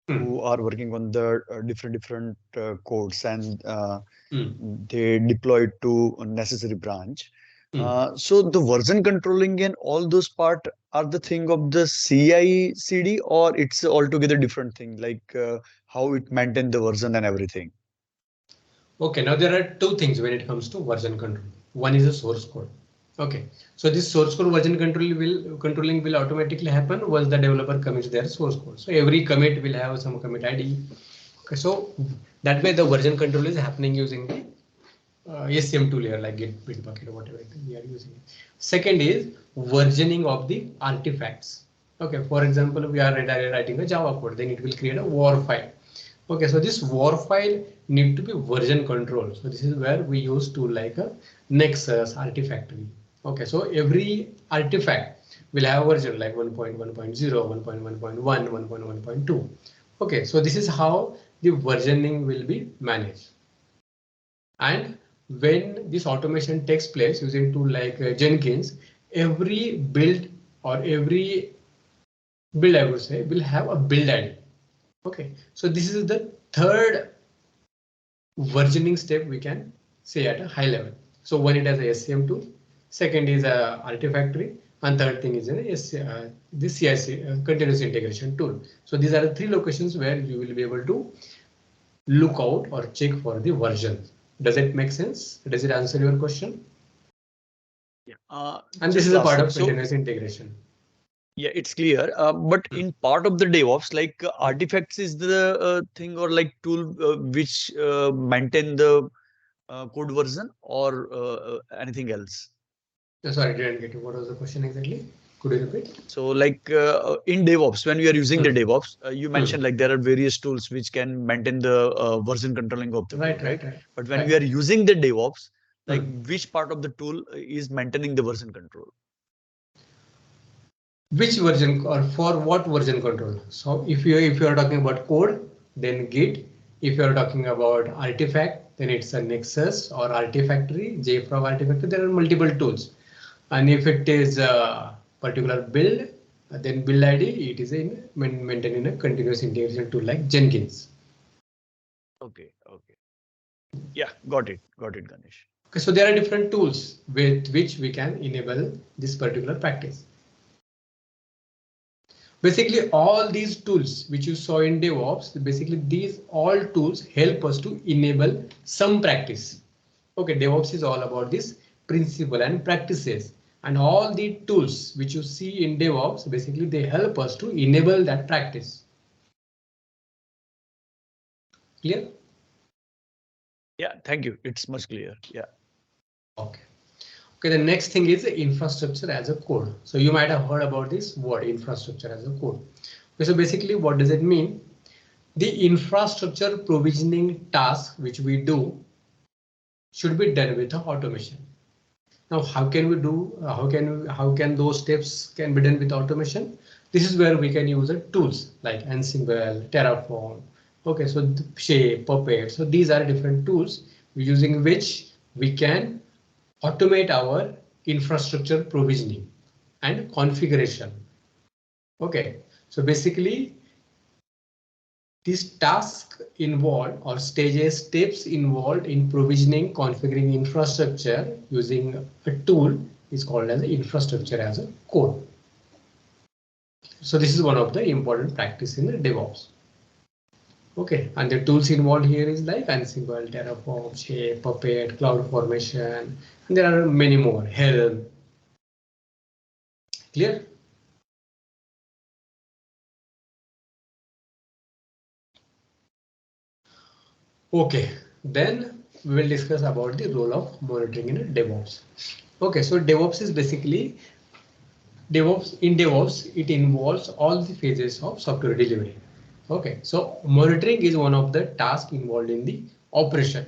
who are working on the different codes, and they deploy it to a necessary branch. So the version controlling and all those part are the thing of the CI/CD, or it's altogether different thing, like how it maintain the version and everything. Okay, now there are two things when it comes to version control. One is a source code. Okay, so this source code version controlling will automatically happen once the developer commits their source code. So every commit will have some commit ID. Okay, so that way the version control is happening using the SCM2 layer like Git, Bitbucket or whatever we are using. Second is versioning of the artifacts. Okay, for example, we are writing a Java code, then it will create a war file. Okay, so this war file need to be version control. So this is where we use tool like a Nexus Artifactory. Okay, so every artifact will have a version like 1.1.0, 1.1.1, 1.1.2. Okay, so this is how the versioning will be managed. And when this automation takes place using tool like Jenkins, every build or every build, I would say, will have a build ID. Okay, so this is the third versioning step we can say at a high level. So one it has a SCM2, second is a Artifactory, and third thing is the CIC continuous integration tool. So these are the three locations where you will be able to look out or check for the version. Does it make sense? Does it answer your question? Yeah. And this is a part of continuous integration. Yeah, it's clear. But in part of the DevOps, like artifacts is the thing or like tool which maintain the code version or anything else. Sorry, I didn't get you. What was the question exactly? Could you repeat? So like in DevOps, when we are using the DevOps, you mentioned like there are various tools which can maintain the version controlling of the code, right? But when we are using the DevOps, like which part of the tool is maintaining the version control? Which version or for what version control? So if you are talking about code, then Git. If you are talking about artifact, then it's a Nexus or Artifactory, JFrog Artifactory. There are multiple tools. And if it is a particular build, then build ID, it is maintained in a continuous integration tool like Jenkins. Okay. Yeah, got it, Ganesh. Okay, so there are different tools with which we can enable this particular practice. Basically, all these tools which you saw in DevOps, basically these all tools help us to enable some practice. Okay, DevOps is all about this principle and practices, and all the tools which you see in DevOps, basically they help us to enable that practice. Clear? Yeah, thank you. It's much clear. Yeah. Okay. Okay, the next thing is infrastructure as a code. So you might have heard about this word infrastructure as a code. Okay, so basically what does it mean? The infrastructure provisioning task which we do should be done with automation. Now, how can we do? How can those steps can be done with automation? This is where we can use tools like Ansible, Terraform. Okay, so Shape, Puppet. So these are different tools using which we can automate our infrastructure provisioning and configuration. Okay, so basically these tasks involved or steps involved in provisioning, configuring infrastructure using a tool is called as infrastructure as a code. So this is one of the important practice in the DevOps. Okay, and the tools involved here is like Ansible, Terraform, Shape, Puppet, CloudFormation, and there are many more. Helm. Clear? Okay, then we will discuss about the role of monitoring in DevOps. Okay, so DevOps is basically in DevOps, it involves all the phases of software delivery. Okay, so monitoring is one of the tasks involved in the operation.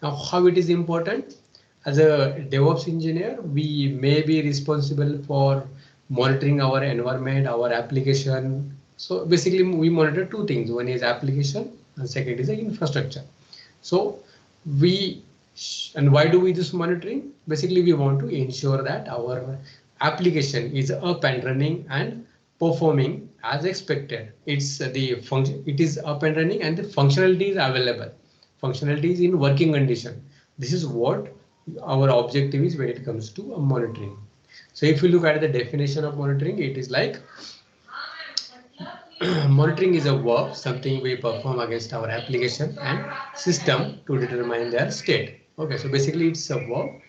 Now, how it is important? As a DevOps engineer, we may be responsible for monitoring our environment, our application. So basically, we monitor two things. One is application, and second is the infrastructure. So and why do we do this monitoring? Basically, we want to ensure that our application is up and running and performing as expected. It's the function, it is up and running and the functionality is available. Functionality is in working condition. This is what our objective is when it comes to monitoring. So if you look at the definition of monitoring, it is like monitoring is a work, something we perform against our application and system to determine their state. Okay, so basically it's a work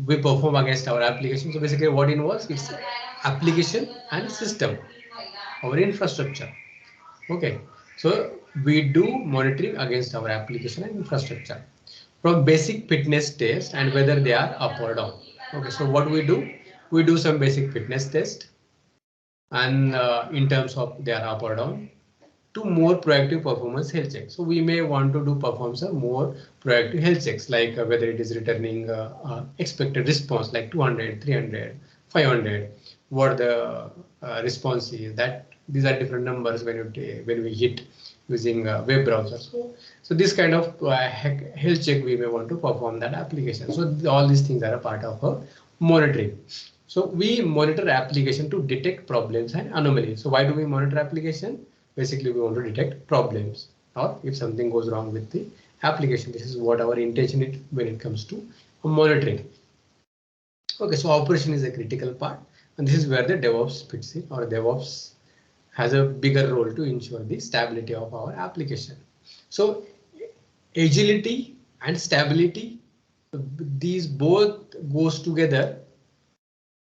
we perform against our application. So basically what involves it's application and system, our infrastructure. Okay, so we do monitoring against our application and infrastructure. from basic fitness test and whether they are up or down. Okay, so what we do some basic fitness test, and in terms of they are up or down, to more proactive performance health checks. So we may want to do perform some more proactive health checks, like whether it is returning expected response like 200, 300, 500, what the response is. That these are different numbers when we hit using web browser. So this kind of health check we may want to perform that application. So all these things are a part of monitoring. So we monitor application to detect problems and anomalies. So why do we monitor application? Basically, we want to detect problems, or if something goes wrong with the application. This is what our intention is when it comes to monitoring. Okay, so operation is a critical part, and this is where the DevOps fits in, or DevOps has a bigger role to ensure the stability of our application. So agility and stability, these both goes together,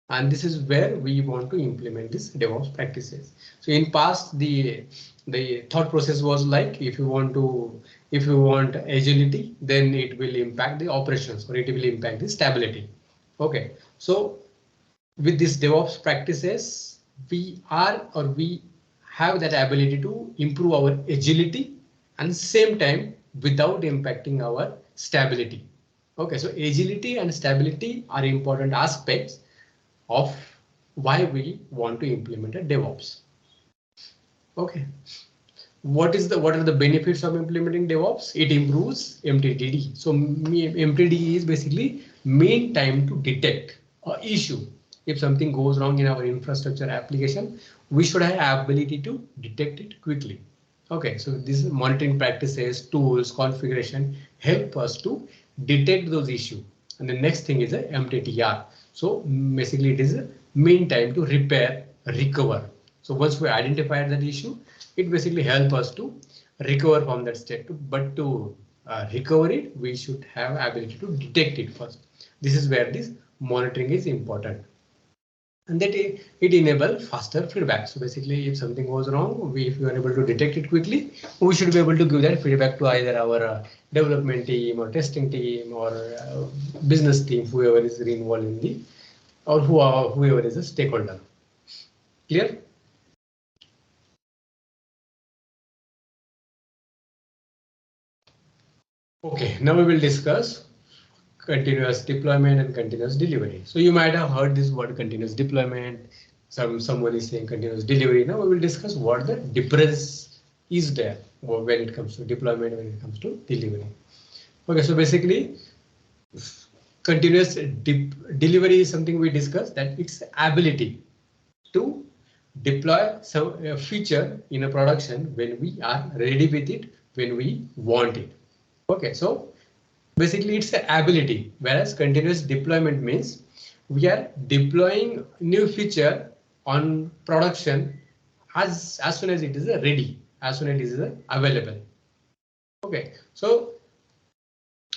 and this is where we want to implement this DevOps practices. So in past, the thought process was like, if you want agility, then it will impact the operations, or it will impact the stability. Okay, so with this DevOps practices, we have that ability to improve our agility and same time without impacting our stability. Okay, so agility and stability are important aspects of why we want to implement a DevOps. Okay, what are the benefits of implementing DevOps? It improves MTTD. So MTTD is basically mean time to detect an issue. If something goes wrong in our infrastructure application, we should have ability to detect it quickly. Okay, so these monitoring practices, tools, configuration help us to detect those issues. And the next thing is a MTTR. So basically it is a mean time to repair, recover. So once we identify that issue, it basically helps us to recover from that state. But to recover it, we should have ability to detect it first. This is where this monitoring is important. And that it enables faster feedback. So basically, if something goes wrong, if we are able to detect it quickly, we should be able to give that feedback to either our development team or testing team or business team, whoever is involved in the, or whoever is a stakeholder. Clear? Okay, now we will discuss continuous deployment and continuous delivery. So you might have heard this word continuous deployment. Someone is saying continuous delivery. Now we will discuss what the difference is there when it comes to deployment, when it comes to delivery. Okay, so basically, continuous delivery is something we discussed, that it's ability to deploy some feature in a production when we are ready with it, when we want it. Okay, so basically it's the ability, whereas continuous deployment means we are deploying new feature on production as soon as it is ready, as soon as it is available. Okay, so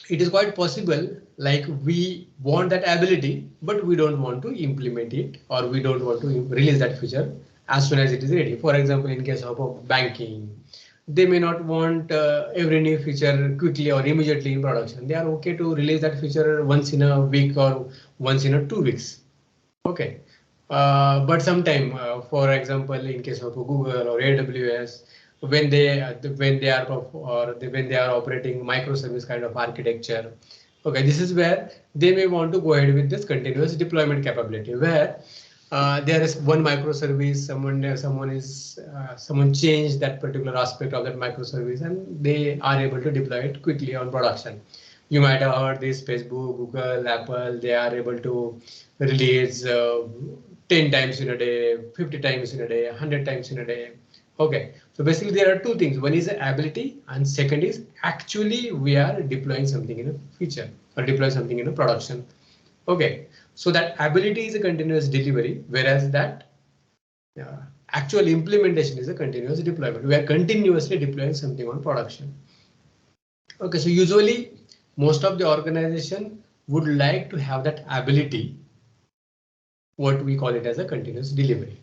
it is quite possible, like we want that ability, but we don't want to implement it, or we don't want to release that feature as soon as it is ready. For example, in case of banking, they may not want every new feature quickly or immediately in production. They are okay to release that feature once in a week or once in 2 weeks. Okay, but sometime, for example, in case of Google or AWS, when they are operating microservice kind of architecture, okay, this is where they may want to go ahead with this continuous deployment capability, where there is one microservice, someone changed that particular aspect of that microservice, and they are able to deploy it quickly on production. You might have heard this: Facebook, Google, Apple, they are able to release 10 times in a day, 50 times in a day, 100 times in a day. Okay, so basically there are two things. One is the ability, and second is actually we are deploying something in a feature or deploy something in a production. Okay, so that ability is a continuous delivery, whereas that actual implementation is a continuous deployment. We are continuously deploying something on production. Okay, so usually most of the organization would like to have that ability, what we call it as a continuous delivery.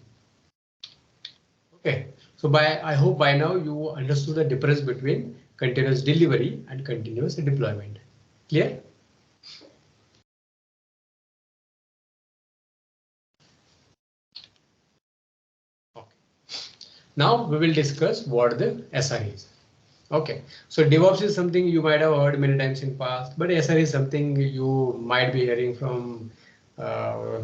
Okay, so I hope by now you understood the difference between continuous delivery and continuous deployment. Clear? Okay. Now we will discuss what the SR is. Okay, so DevOps is something you might have heard many times in past, but SR is something you might be hearing from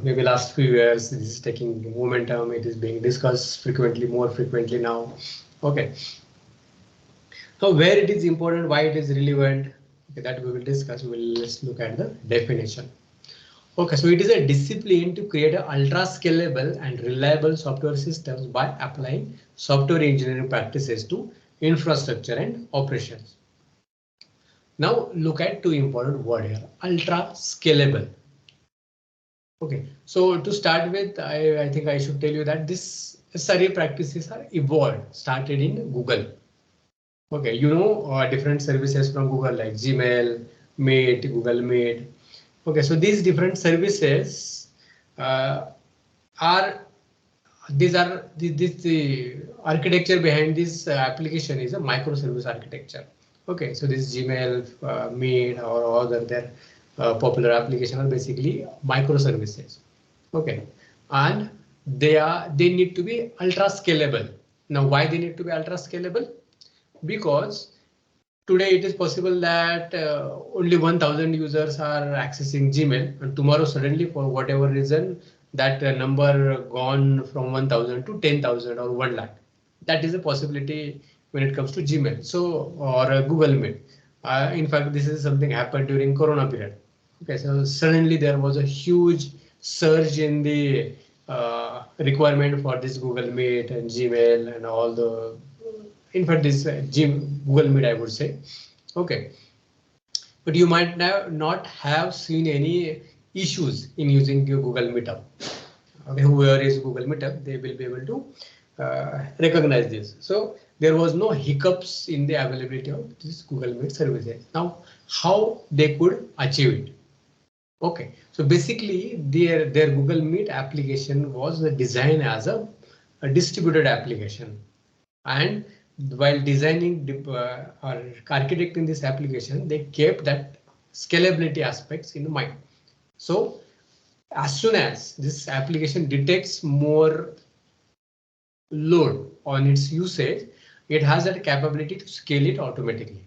maybe last few years. This is taking momentum. It is being discussed frequently, more frequently now. Okay, so where it is important, why it is relevant, okay, that we will discuss. Let's look at the definition. Okay, so it is a discipline to create an ultra scalable and reliable software systems by applying software engineering practices to infrastructure and operations. Now look at two important words here, ultra scalable. Okay, so to start with, I think I should tell you that this SRE practices are evolved, started in Google. Okay, you know different services from Google like Gmail, Meet, Google Meet. Okay, so these different services are the architecture behind this application is a microservice architecture. Okay, so this Gmail, Meet, or other their popular application are basically microservices. Okay, and they need to be ultra scalable. Now, why they need to be ultra scalable? Because today it is possible that only 1000 users are accessing Gmail, and tomorrow suddenly for whatever reason that number gone from 1000 to 10,000 or 1 lakh. That is a possibility when it comes to Gmail. So or Google Meet. In fact, this is something happened during Corona period. Okay, so suddenly there was a huge surge in the requirement for this Google Meet and Gmail and all the. In fact, this Google Meet, I would say. Okay, but you might not have seen any issues in using your Google Meetup. Okay, whoever is Google Meetup, they will be able to recognize this. So there was no hiccups in the availability of this Google Meet services. Now, how they could achieve it? Okay, so basically their Google Meet application was designed as a distributed application, and while designing or architecting this application, they kept that scalability aspects in mind. So as soon as this application detects more load on its usage, it has that capability to scale it automatically.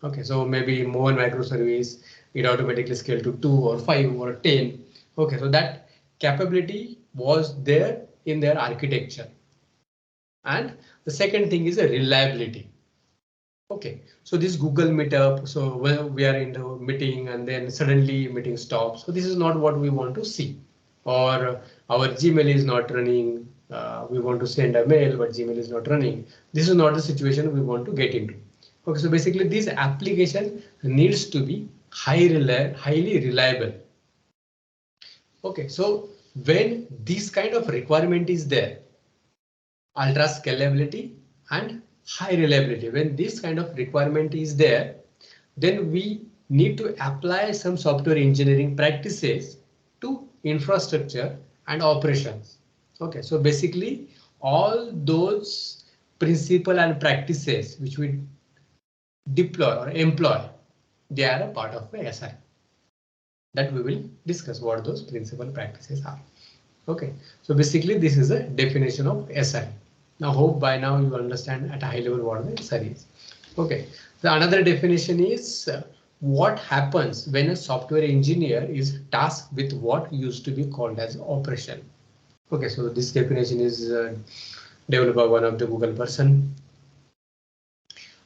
Okay, so maybe more microservice, it automatically scale to 2 or 5 or 10. Okay, so that capability was there in their architecture. And the second thing is a reliability. Okay, so this Google Meetup, so we are in the meeting and then suddenly meeting stops. So this is not what we want to see. Or our Gmail is not running. We want to send a mail, but Gmail is not running. This is not the situation we want to get into. Okay, so basically this application needs to be highly reliable. Okay, so when this kind of requirement is there, ultra scalability and high reliability, when this kind of requirement is there, then we need to apply some software engineering practices to infrastructure and operations. Okay, so basically all those principles and practices which we deploy or employ, they are a part of the SI. That we will discuss what those principal practices are. Okay, so basically this is a definition of SI. Now hope by now you understand at a high level what the SI is. Okay, so another definition is what happens when a software engineer is tasked with what used to be called as operation. Okay, so this definition is developed by one of the Google person.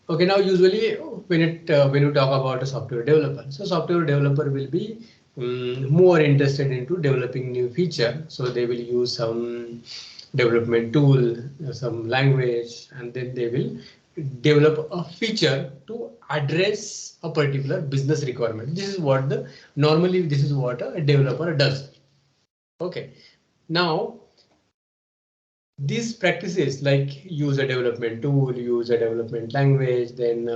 Okay, now usually when you talk about a software developer, so software developer will be more interested into developing new feature. So they will use some development tool, some language, and then they will develop a feature to address a particular business requirement. This is what normally this is what a developer does. Okay, now these practices like use a development tool, use a development language, then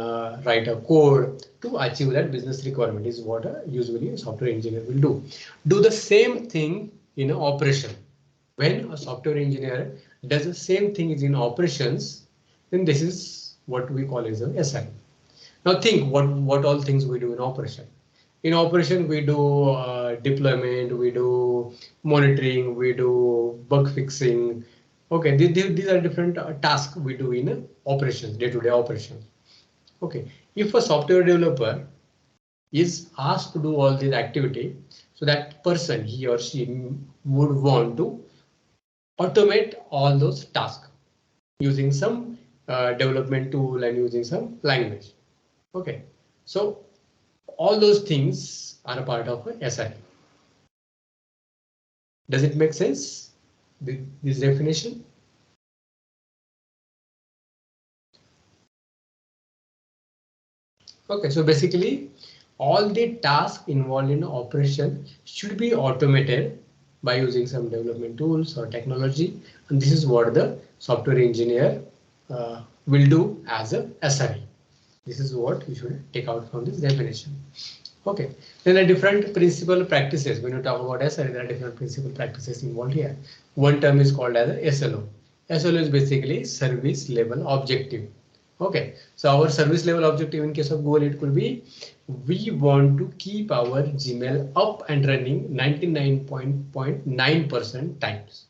write a code to achieve that business requirement is what usually a software engineer will do. Do the same thing in an operation. When a software engineer does the same thing in operations, then this is what we call as a SI. Now think what all things we do in operation. In operation, we do deployment, we do monitoring, we do bug fixing. Okay, these are different tasks we do in operations, day-to-day operations. Okay, if a software developer is asked to do all this activity, so that person, he or she would want to automate all those tasks using some development tool and using some language. Okay, so all those things are a part of a SRE. Does it make sense? This definition? Okay, so basically all the tasks involved in operation should be automated by using some development tools or technology, and this is what the software engineer will do as a SRE. This is what you should take out from this definition. Okay, then there are different principal practices. When you talk about SRE, there are different principal practices involved here. One term is called as a SLO. SLO is basically service level objective. Okay, so our service level objective in case of Google, it could be we want to keep our Gmail up and running 99.9% times.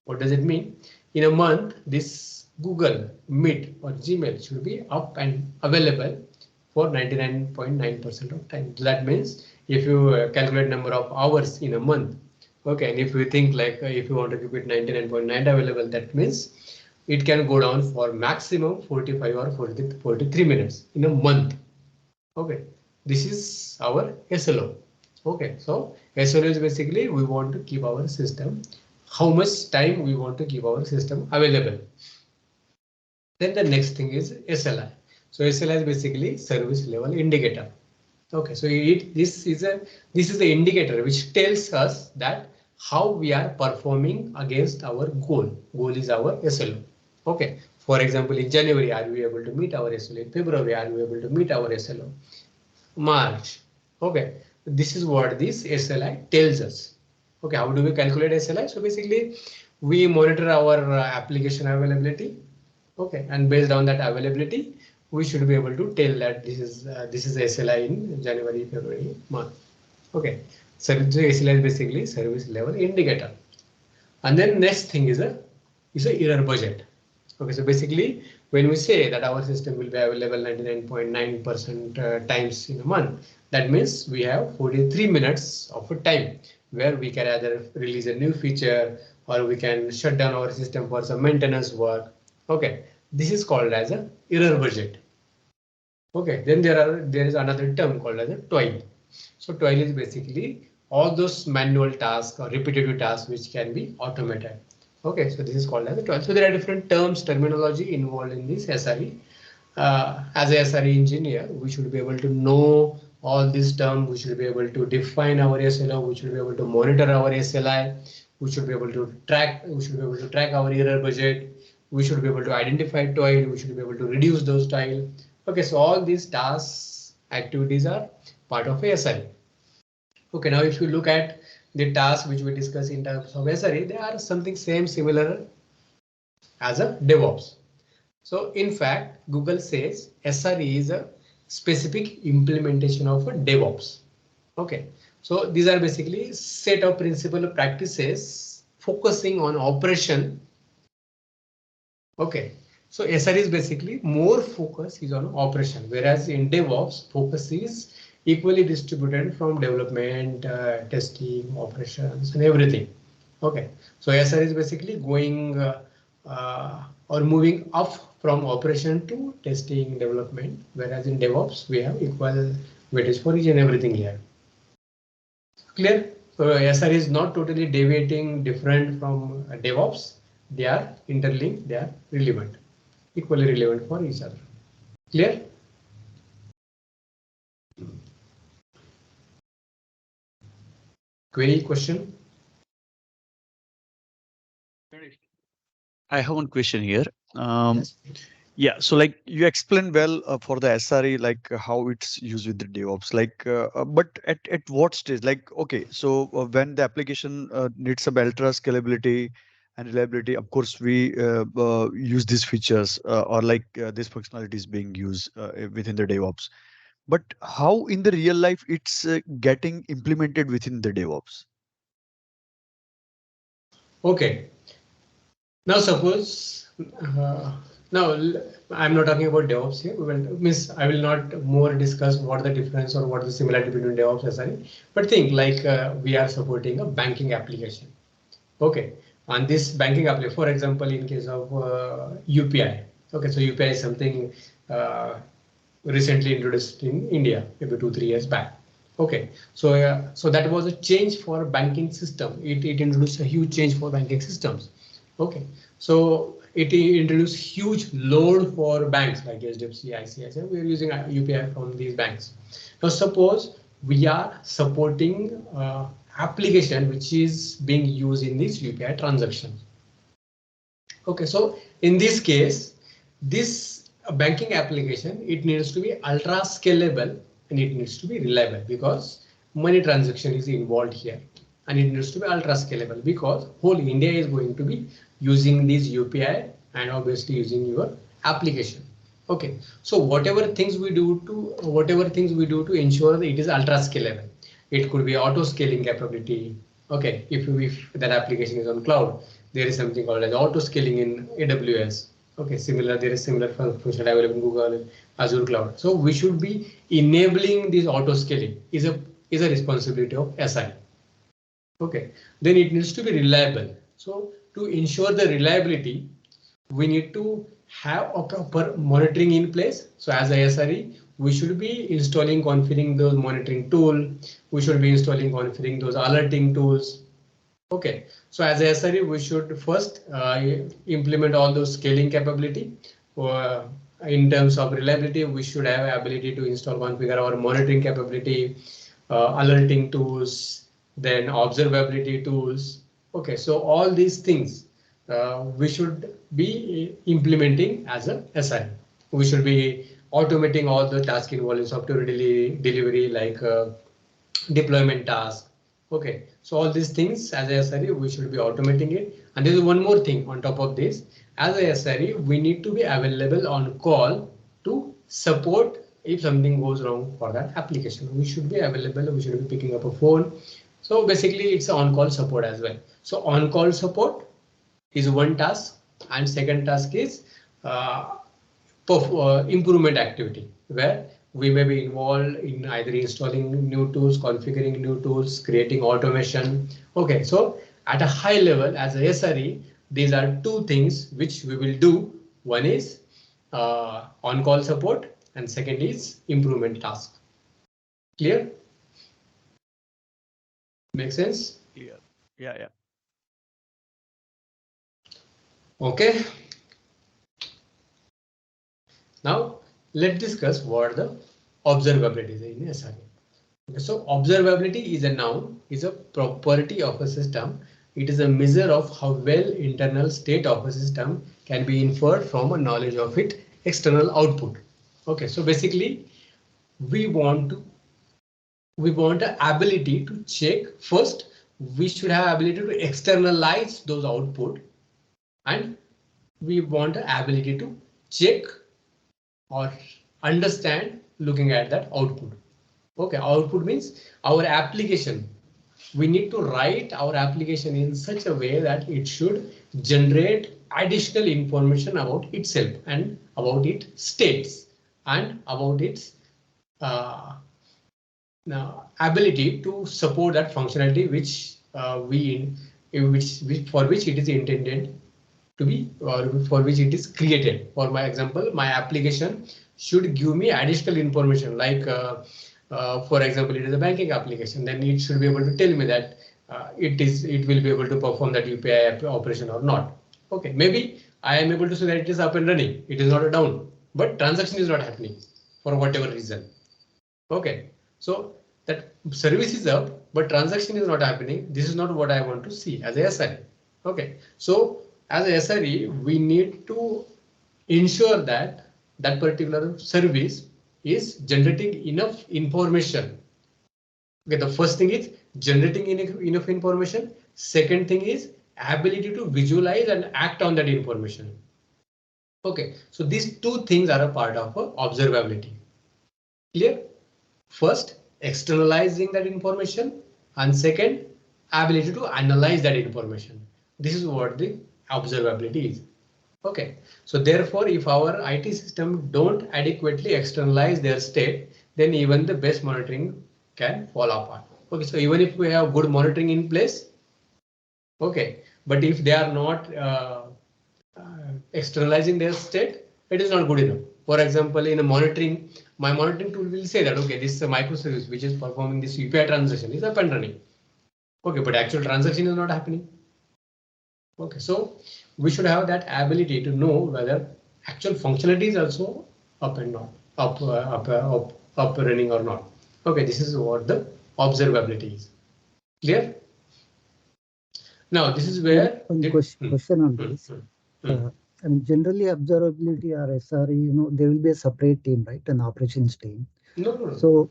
What does it mean? In a month, this Google Meet or Gmail should be up and available for 99.9% of time. So that means if you calculate number of hours in a month, okay, and if you think like if you want to keep it 99.9 available, that means it can go down for maximum 45 or 43 minutes in a month. Okay, this is our SLO. Okay, so SLO is basically we want to keep our system, how much time we want to keep our system available. Then the next thing is SLI. So SLI is basically service level indicator. Okay, so this is the indicator which tells us that how we are performing against our goal. Goal is our SLO. Okay, for example, in January, are we able to meet our SLO? In February, are we able to meet our SLO? March. Okay, this is what this SLI tells us. Okay, how do we calculate SLI? So basically, we monitor our application availability. Okay, and based on that availability, we should be able to tell that this is SLI in January, February, March. Okay, so SLI is basically service level indicator. And then next thing is a error budget. Okay, so basically when we say that our system will be available 99.9% times in a month, that means we have 43 minutes of a time where we can either release a new feature or we can shut down our system for some maintenance work. Okay, this is called as a error budget. Okay, then there is another term called as a toil. So toil is basically all those manual tasks or repetitive tasks which can be automated. Okay, so this is called as a toil. So there are different terms, terminology involved in this SRE. As a SRE engineer, we should be able to know all these terms. We should be able to define our SLO. We should be able to monitor our SLI. We should be able to track. We should be able to track our error budget. We should be able to identify toil. We should be able to reduce those toil. Okay, so all these tasks, activities are part of SRE. Okay, now if you look at the tasks which we discuss in terms of SRE, they are something similar as a DevOps. So in fact, Google says SRE is a specific implementation of a DevOps. Okay, so these are basically set of principal practices focusing on operation. Okay, so SRE is basically more focus is on operation, whereas in DevOps focus is equally distributed from development, testing, operations, and everything. Okay, so SRE is basically going or moving up from operation to testing, development, whereas in DevOps we have equal weightage for each and everything here. Clear? So SRE is not totally deviating different from DevOps. They are interlinked, they are relevant, equally relevant for each other. Clear? Query, question? I have one question here. Yes. Yeah, so like you explained well for the SRE, like how it's used with the DevOps, like, but at what stage? Like, okay, so when the application needs some ultra scalability and reliability, of course, we use these features or like this functionality is being used within the DevOps. But how in the real life it's getting implemented within the DevOps? Okay. Now suppose now I'm not talking about DevOps here. I will not more discuss what the difference or what the similarity between DevOps and SRE. But think like we are supporting a banking application. Okay, on this banking application, for example, in case of UPI. Okay, so UPI is something recently introduced in India, maybe 2-3 years back. Okay, so that was a change for banking system. It introduced a huge change for banking systems. Okay, so it introduced huge load for banks like HDFC, ICICI. We are using UPI from these banks. Now suppose we are supporting application which is being used in this UPI transaction. Okay, so in this case, this banking application, it needs to be ultra scalable and it needs to be reliable because money transaction is involved here, and it needs to be ultra scalable because whole India is going to be using this UPI and obviously using your application. Okay, so whatever things we do to ensure that it is ultra scalable, it could be auto scaling capability. Okay, if that application is on cloud, there is something called as auto scaling in AWS. Okay, there is similar function available in Google Azure cloud. So we should be enabling this auto scaling is a responsibility of SI. Okay, then it needs to be reliable. So to ensure the reliability, we need to have a proper monitoring in place. So as a SRE, we should be installing, configuring those monitoring tool. We should be installing, configuring those alerting tools. Okay, so as a SRE, we should first implement all those scaling capability. In terms of reliability, we should have ability to install, configure our monitoring capability, alerting tools, then observability tools. Okay, so all these things we should be implementing as a SRE. We should be automating all the tasks involving software delivery like deployment task. Okay, so all these things as a SRE, we should be automating it. And there is one more thing on top of this. As a SRE, we need to be available on call to support if something goes wrong for that application. We should be available. We should be picking up a phone. So basically, it's on-call support as well. So on-call support is one task, and second task is improvement activity, where we may be involved in either installing new tools, configuring new tools, creating automation. Okay, so at a high level as a SRE, these are two things which we will do. One is on-call support and second is improvement task. Clear? Make sense? Clear. Yeah. Okay. Now let's discuss what the observability is in SRE. Okay, so observability is a noun, is a property of a system. It is a measure of how well internal state of a system can be inferred from a knowledge of its external output. Okay, so basically we want the ability to check first. We should have ability to externalize those output, and we want the ability to check or understand looking at that output. Okay, output means our application. We need to write our application in such a way that it should generate additional information about itself and about its states and about its ability to support that functionality which for which it is intended to be, or for which it is created. For my example, my application should give me additional information like for example, it is a banking application, then it should be able to tell me that it will be able to perform that UPI operation or not. Okay, maybe I am able to say that it is up and running, it is not down, but transaction is not happening for whatever reason. Okay, so that service is up, but transaction is not happening. This is not what I want to see as a SRE. Okay, so as a SRE, we need to ensure that that particular service is generating enough information. Okay, the first thing is generating enough information. Second thing is ability to visualize and act on that information. Okay, so these two things are a part of observability. Clear? First, externalizing that information, and second, ability to analyze that information. This is what the observability is. Okay, so therefore, if our IT system don't adequately externalize their state, then even the best monitoring can fall apart. Okay, so even if we have good monitoring in place, okay, but if they are not externalizing their state, it is not good enough. For example, in a monitoring, my monitoring tool will say that, okay, this is a microservice which is performing this UPI transaction is up and running. Okay, but actual transaction is not happening. Okay, so we should have that ability to know whether actual functionality is also up and not up running or not. Okay, this is what the observability is. Clear? Now this is where one question on this. I mean, generally observability or SRE, there will be a separate team, right? An operations team. No. So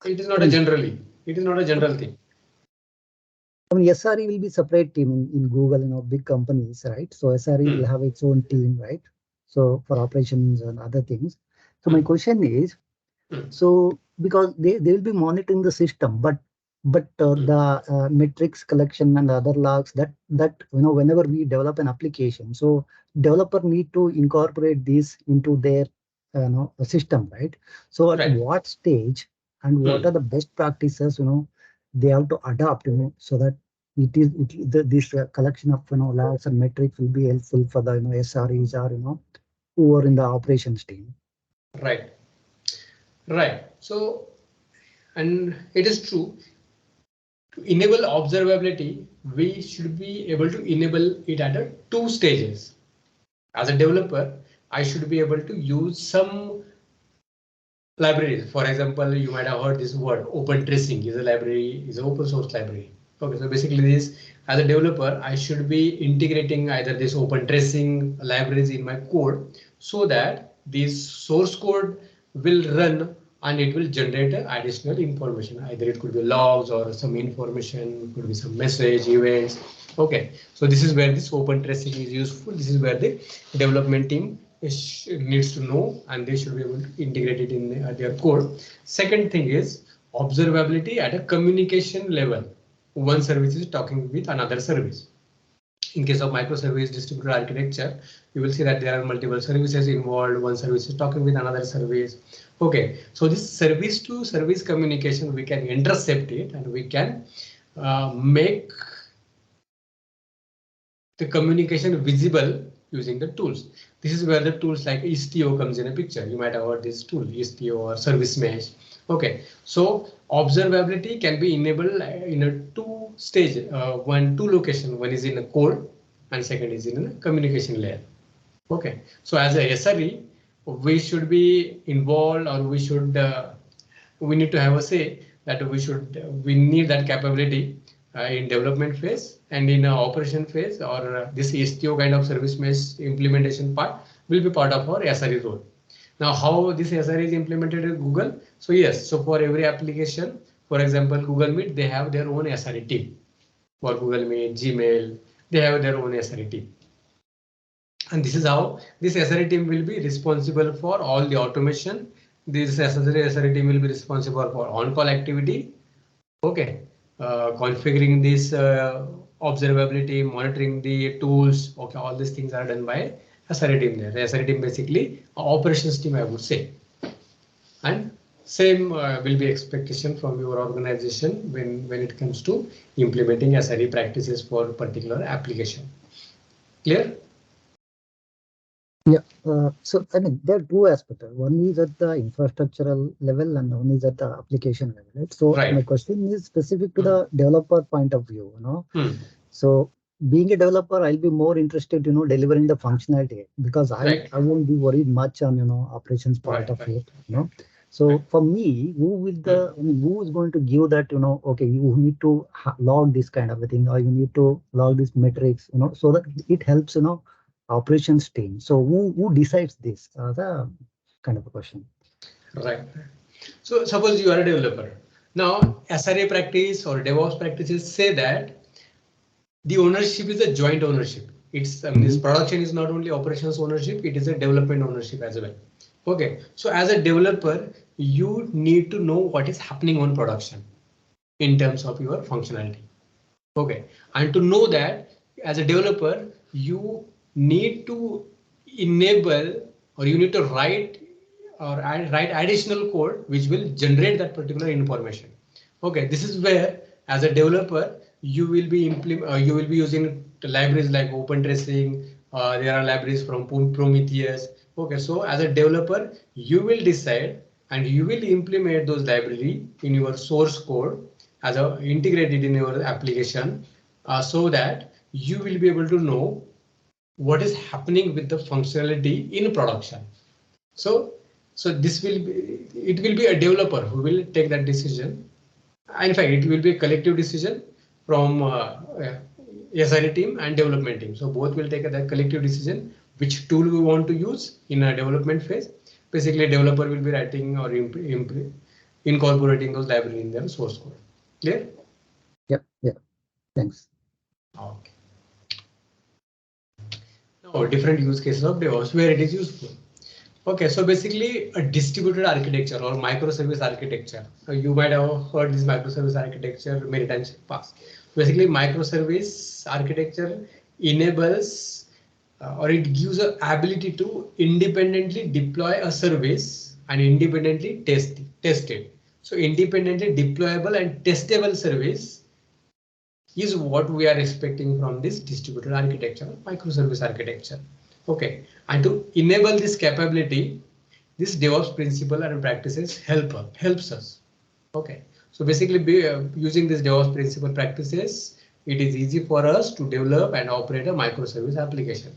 it is not a generally. It is not a general thing. I mean, SRE will be separate team in Google, big companies, right? So SRE will have its own team, right? So for operations and other things. So my question is, so because they will be monitoring the system, but the metrics collection and other logs that whenever we develop an application, so developer need to incorporate this into their system, right? So at what stage and what are the best practices they have to adopt, so that this collection of logs and metrics will be helpful for the SREs or who are in the operations team. Right. So, and it is true. To enable observability, we should be able to enable it at 2 stages. As a developer, I should be able to use some libraries. For example, you might have heard this word, open tracing is a library, is an open source library. Okay, so basically this, as a developer, I should be integrating either this open tracing libraries in my code so that this source code will run and it will generate additional information. Either it could be logs or some information, it could be some message events. Okay, so this is where this open tracing is useful. This is where the development team needs to know, and they should be able to integrate it in their code. Second thing is observability at a communication level. One service is talking with another service. In case of microservice distributed architecture, you will see that there are multiple services involved. One service is talking with another service. Okay, so this service to service communication, we can intercept it and we can make the communication visible using the tools. This is where the tools like Istio comes in a picture. You might have heard this tool, Istio or Service Mesh. Okay, so observability can be enabled in a 2 stage, two location. One is in a code and second is in a communication layer. Okay, so as a SRE, we should be involved, or we need to have a say that we need that capability in development phase and in operation phase, or this Istio kind of service mesh implementation part will be part of our SRE role. Now, how this SRE is implemented in Google? So yes, so for every application, for example, Google Meet, they have their own SRE team. For Google Meet, Gmail, they have their own SRE team. And this is how this SRE team will be responsible for all the automation. This SRE team will be responsible for on-call activity. Okay, configuring this observability, monitoring the tools. Okay, all these things are done by SRE team there. The SRE team basically operations team, I would say. And same will be expectation from your organization when it comes to implementing SRE practices for particular application. Clear? Yeah, so I mean, there are 2 aspects. One is at the infrastructural level and one is at the application level, right? So my question is specific to the developer point of view, So being a developer, I'll be more interested, delivering the functionality, because I won't be worried much on, operations part of it, So for me, who is going to give that, okay, you need to log this kind of a thing, or you need to log these metrics, so that it helps, operations team. So who decides this? The kind of a question. Right. So suppose you are a developer. Now, SRE practice or DevOps practices say that the ownership is a joint ownership. It's this production is not only operations ownership, it is a development ownership as well. Okay, so as a developer, you need to know what is happening on production in terms of your functionality. Okay, and to know that as a developer, you need to enable or you need to write write additional code which will generate that particular information. Okay, this is where as a developer you will be you will be using libraries like open tracing. There are libraries from Prometheus. Okay, so as a developer you will decide and you will implement those library in your source code as a integrated in your application, so that you will be able to know what is happening with the functionality in production. So this will be, it will be a developer who will take that decision. In fact, it will be a collective decision from SRE team and development team. So both will take that collective decision which tool we want to use in a development phase. Basically, a developer will be writing or incorporating those libraries in their source code. Clear? Yep. Yeah. Thanks. Okay. Now, different use cases of DevOps where it is useful. Okay, so basically a distributed architecture or microservice architecture. You might have heard this microservice architecture many times in the past. Basically, microservice architecture enables or it gives the ability to independently deploy a service and independently test it. So independently deployable and testable service is what we are expecting from this distributed architecture, microservice architecture. Okay, and to enable this capability, this DevOps principle and practices helps us. Okay, so basically using this DevOps principle practices, it is easy for us to develop and operate a microservice application.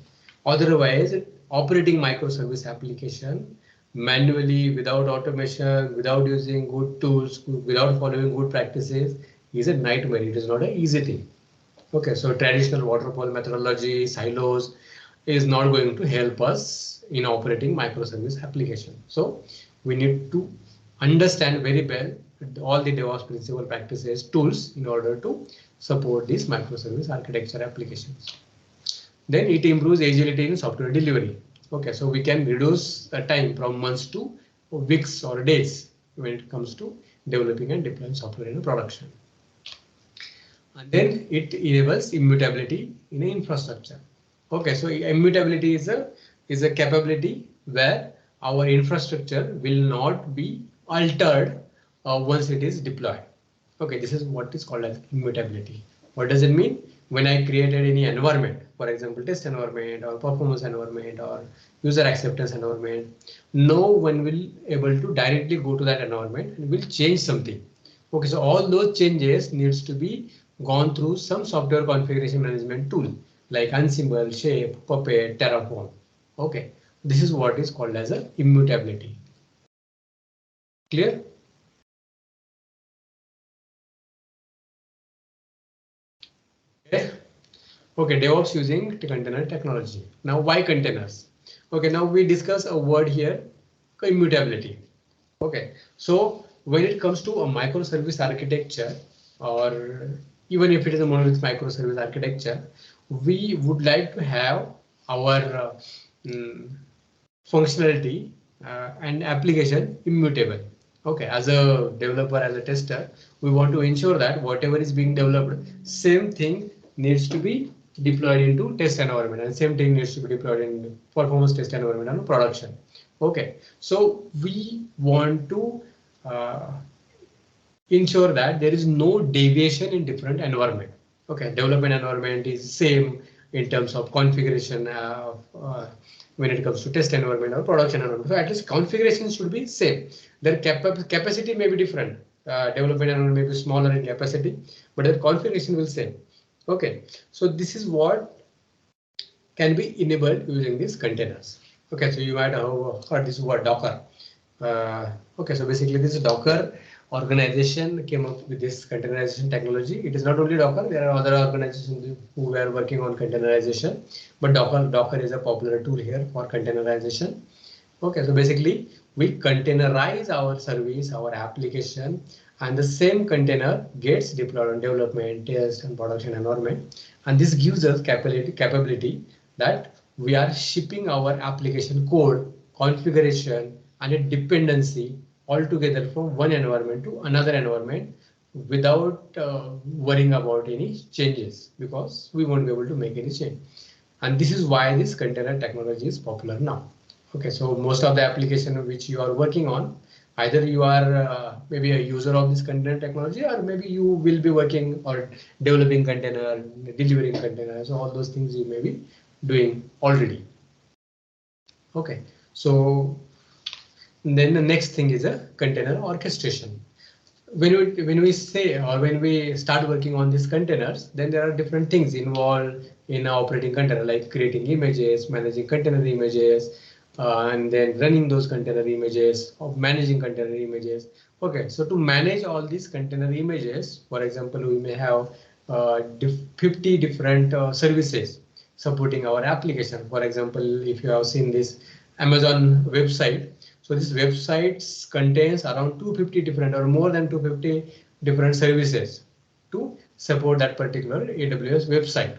Otherwise, operating microservice application manually without automation, without using good tools, without following good practices is a nightmare. It is not an easy thing. Okay, so traditional waterfall methodology, silos is not going to help us in operating microservice application. So we need to understand very well all the DevOps principle practices tools in order to support these microservice architecture applications. Then it improves agility in software delivery. Okay, so we can reduce the time from months to weeks or days when it comes to developing and deploying software in production. And then it enables immutability in infrastructure. Okay, so immutability is a capability where our infrastructure will not be altered once it is deployed. Okay, this is what is called as immutability. What does it mean? When I created any environment, for example, test environment or performance environment or user acceptance environment, no one will able to directly go to that environment and will change something. Okay, so all those changes needs to be gone through some software configuration management tool like Ansible, Shape, Puppet, Terraform. Okay, this is what is called as a immutability. Clear? Okay, DevOps using container technology. Now, why containers? Okay, now we discuss a word here, immutability. Okay, so when it comes to a microservice architecture, or even if it is a monolith microservice architecture, we would like to have our functionality and application immutable. Okay, as a developer, as a tester, we want to ensure that whatever is being developed, same thing needs to be deployed into test environment and same thing needs to be deployed in performance test environment and production. Okay, so we want to ensure that there is no deviation in different environment. Okay, development environment is same in terms of configuration when it comes to test environment or production environment. So at least configuration should be same. Their capacity may be different. Development environment may be smaller in capacity, but their configuration will same. Okay, so this is what can be enabled using these containers. Okay, so you might have heard this word Docker. Okay, so basically this Docker organization came up with this containerization technology. It is not only Docker, there are other organizations who were working on containerization, but Docker is a popular tool here for containerization. Okay, so basically we containerize our service, our application, and the same container gets deployed on development, test, and production environment. And this gives us capability that we are shipping our application code, configuration, and a dependency altogether from one environment to another environment without worrying about any changes, because we won't be able to make any change. And this is why this container technology is popular now. Okay, so most of the application which you are working on, either you are maybe a user of this container technology, or maybe you will be working or developing container, delivering container. So all those things you may be doing already. Okay, so then the next thing is a container orchestration. When we say, or when we start working on these containers, then there are different things involved in an operating container, like creating images, managing container images, and then running those container images, or managing container images. Okay, so to manage all these container images, for example, we may have 50 different services supporting our application. For example, if you have seen this Amazon website, so this website contains around 250 different or more than 250 different services to support that particular AWS website.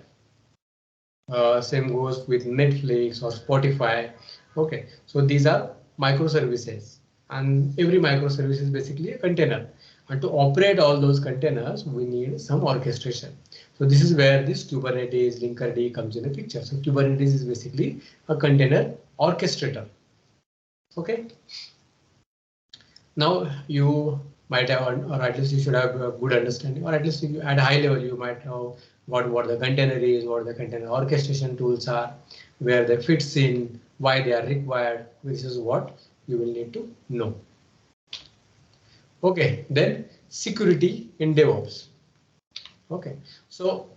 Same goes with Netflix or Spotify. Okay, so these are microservices, and every microservice is basically a container. And to operate all those containers, we need some orchestration. So this is where this Kubernetes Linkerd comes in the picture. So Kubernetes is basically a container orchestrator. Okay. Now you might have, or at least you should have a good understanding, or at least at a high level you might have what the container is, what the container orchestration tools are, where they fits in, why they are required. This is what you will need to know. Okay, then security in DevOps. Okay, so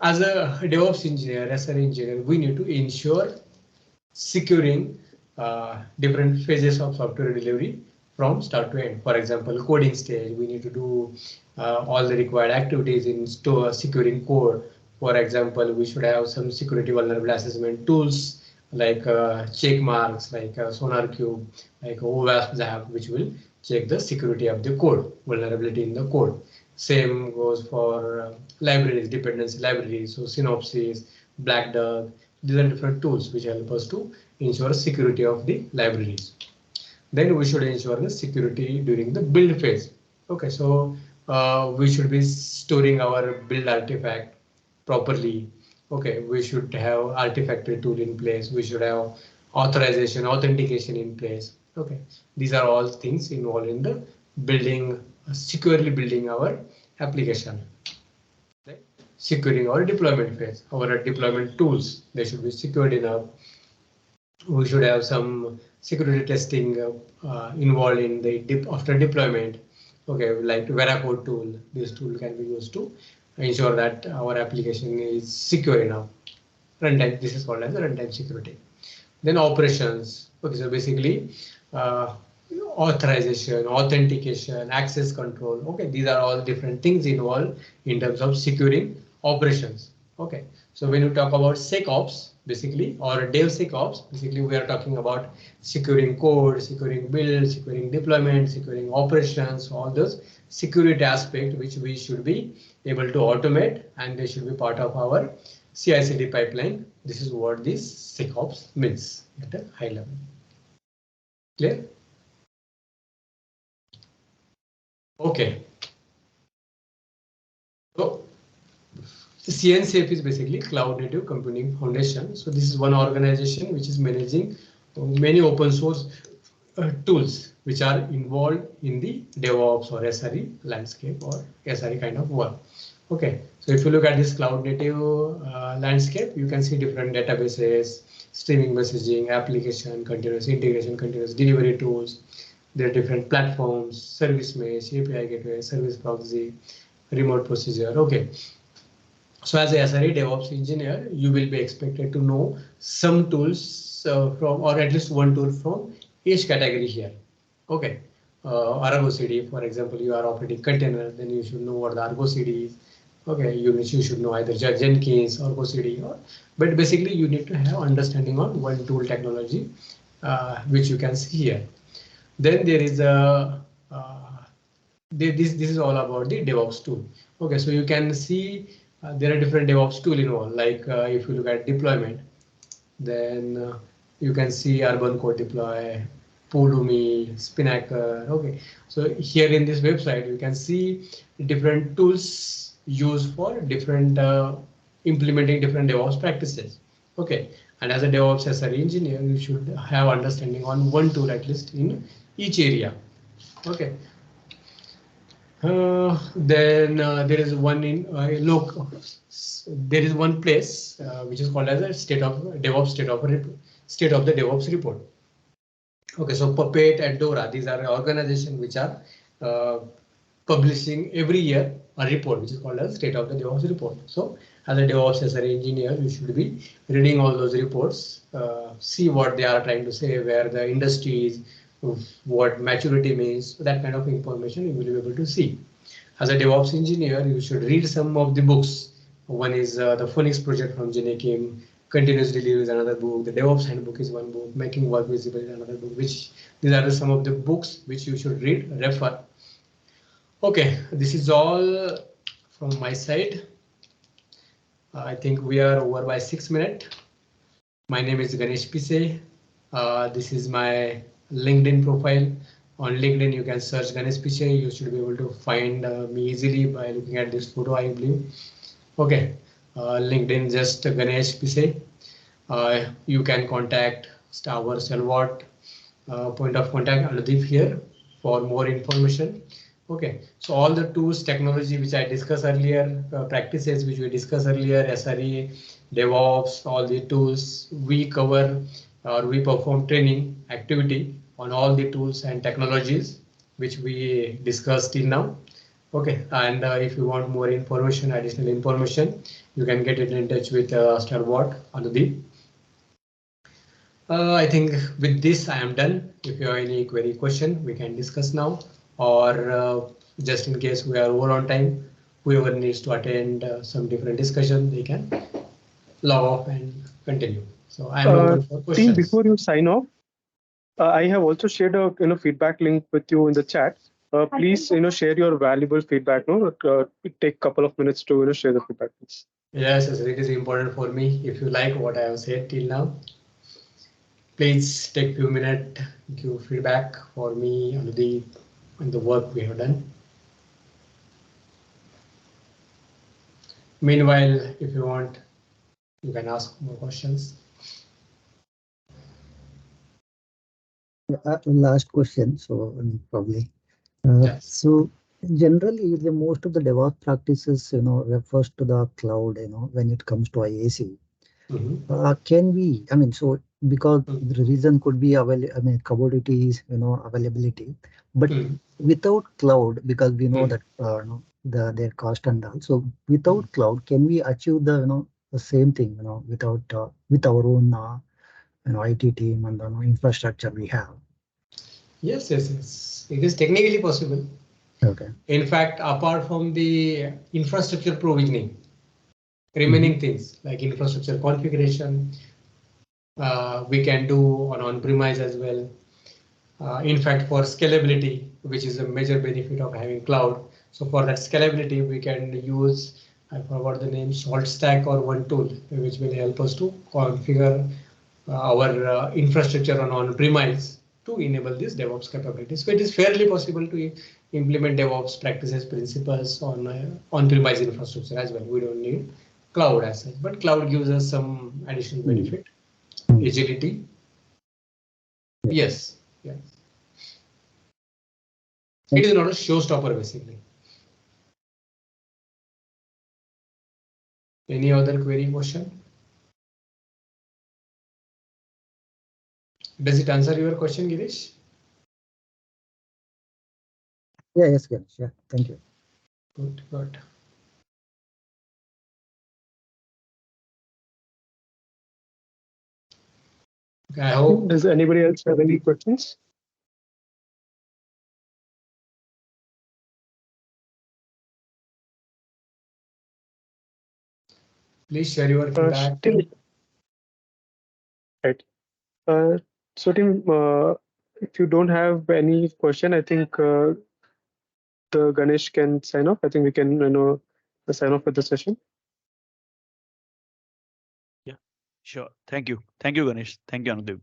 as a DevOps engineer, SRE engineer, we need to ensure securing different phases of software delivery from start to end. For example, coding stage, we need to do all the required activities in securing code. For example, we should have some security vulnerable assessment tools like check marks, like SonarQube, like OWASP Lab, which will check the security of the code, vulnerability in the code. Same goes for libraries, dependency libraries, so Synopsys, Black Duck. These are different tools which help us to ensure security of the libraries. Then we should ensure the security during the build phase. Okay, so we should be storing our build artifact properly. Okay, we should have artifactory tool in place. We should have authorization, authentication in place. Okay, these are all things involved in the building, securely building our application. Right? Securing our deployment phase, our deployment tools, they should be secured enough. We should have some security testing involved in the after deployment. Okay, like Veracode tool, this tool can be used to ensure that our application is secure enough. Runtime, this is called as runtime security. Then operations. Okay, so basically authorization, authentication, access control. Okay, these are all different things involved in terms of securing operations. Okay, so when you talk about SecOps, basically, or DevSecOps, basically we are talking about securing code, securing build, securing deployment, securing operations, all those security aspects which we should be able to automate, and they should be part of our CI/CD pipeline. This is what this SecOps means at a high level. Clear? Okay. So the CNCF is basically Cloud Native Computing Foundation. So this is one organization which is managing many open source tools which are involved in the DevOps or SRE landscape or SRE kind of work. Okay, so if you look at this Cloud Native landscape, you can see different databases, streaming messaging, application, continuous integration, continuous delivery tools. There are different platforms, service mesh, API gateway, service proxy, remote procedure. Okay. So as a SRE DevOps engineer, you will be expected to know some tools from, or at least one tool from each category here. Okay. Argo CD, for example, you are operating container, then you should know what the Argo CD is. Okay, you should know either Jenkins or Argo CD, but basically you need to have understanding on one tool technology, which you can see here. Then there is a this is all about the DevOps tool. Okay, so you can see there are different DevOps tool involved. Like if you look at deployment, then you can see Urban Code Deploy, Pulumi, Spinnaker. Okay, so here in this website, you can see different tools used for different implementing different DevOps practices. Okay, and as a DevOps SRE engineer, you should have understanding on one tool at least in each area. Okay. Then there is one in there is one place which is called as a state of DevOps state of the DevOps report. Okay, so Puppet and Dora, these are organizations which are publishing every year a report which is called as state of the DevOps report. So as a DevOps SRE engineer, you should be reading all those reports, see what they are trying to say, where the industry is, what maturity means, that kind of information you will be able to see. As a DevOps engineer, you should read some of the books. One is the Phoenix project from Jenny Kim, Continuous Delivery is another book, the DevOps handbook is one book, Making Work Visible is another book, which these are some of the books which you should read, refer. Okay, this is all from my side. I think we are over by 6 minutes. My name is Ganesh Pise. This is my LinkedIn profile. On LinkedIn, you can search Ganesh Pise. You should be able to find me easily by looking at this photo, I believe. Okay, LinkedIn just Ganesh Pise. You can contact Stalwart point of contact Anudeep here for more information. Okay, so all the tools, technology which I discussed earlier, practices which we discussed earlier, SRE, DevOps, all the tools we cover or we perform training activity on all the tools and technologies which we discussed till now. Okay, and if you want more information, additional information, you can get in touch with Stalwart Anudeep. I think with this I am done. If you have any query question, we can discuss now, or just in case we are over on time, whoever needs to attend some different discussion, they can log off and continue. So I am open for questions. Team, before you sign off, I have also shared a feedback link with you in the chat. Please share your valuable feedback. It take a couple of minutes to share the feedback. Please. Yes, it is important for me. If you like what I have said till now, please take a few minutes, give feedback for me on the work we have done. Meanwhile, if you want, you can ask more questions. Last question, so probably. Yes. So generally, the most of the DevOps practices, refers to the cloud, when it comes to IAC. Can we, so because the reason could be commodities, availability, but without cloud, because we know that their cost and all. So without cloud, can we achieve the the same thing, without with our own IT team and infrastructure we have? Yes, it is technically possible. Okay. In fact, apart from the infrastructure provisioning, remaining things like infrastructure configuration, we can do on-premise as well. In fact, for scalability, which is a major benefit of having cloud. So for that scalability, we can use, I forgot the name, Salt Stack or one tool, which will help us to configure our infrastructure on-premise to enable this DevOps capability. So it is fairly possible to implement DevOps practices, principles on on-premise infrastructure as well. We don't need cloud as such, but cloud gives us some additional benefit, agility. Yes, yes. It is not a showstopper basically. Any other query question? Does it answer your question, Girish? Yeah, yes, Ganesh. Yeah, thank you. Good, good. Okay, I hope. Does anybody else have any questions? Please share your feedback. Right. So team, if you don't have any question, I think the Ganesh can sign off. I think we can sign off with the session. Yeah, sure. Thank you. Thank you, Ganesh. Thank you, Anudeep.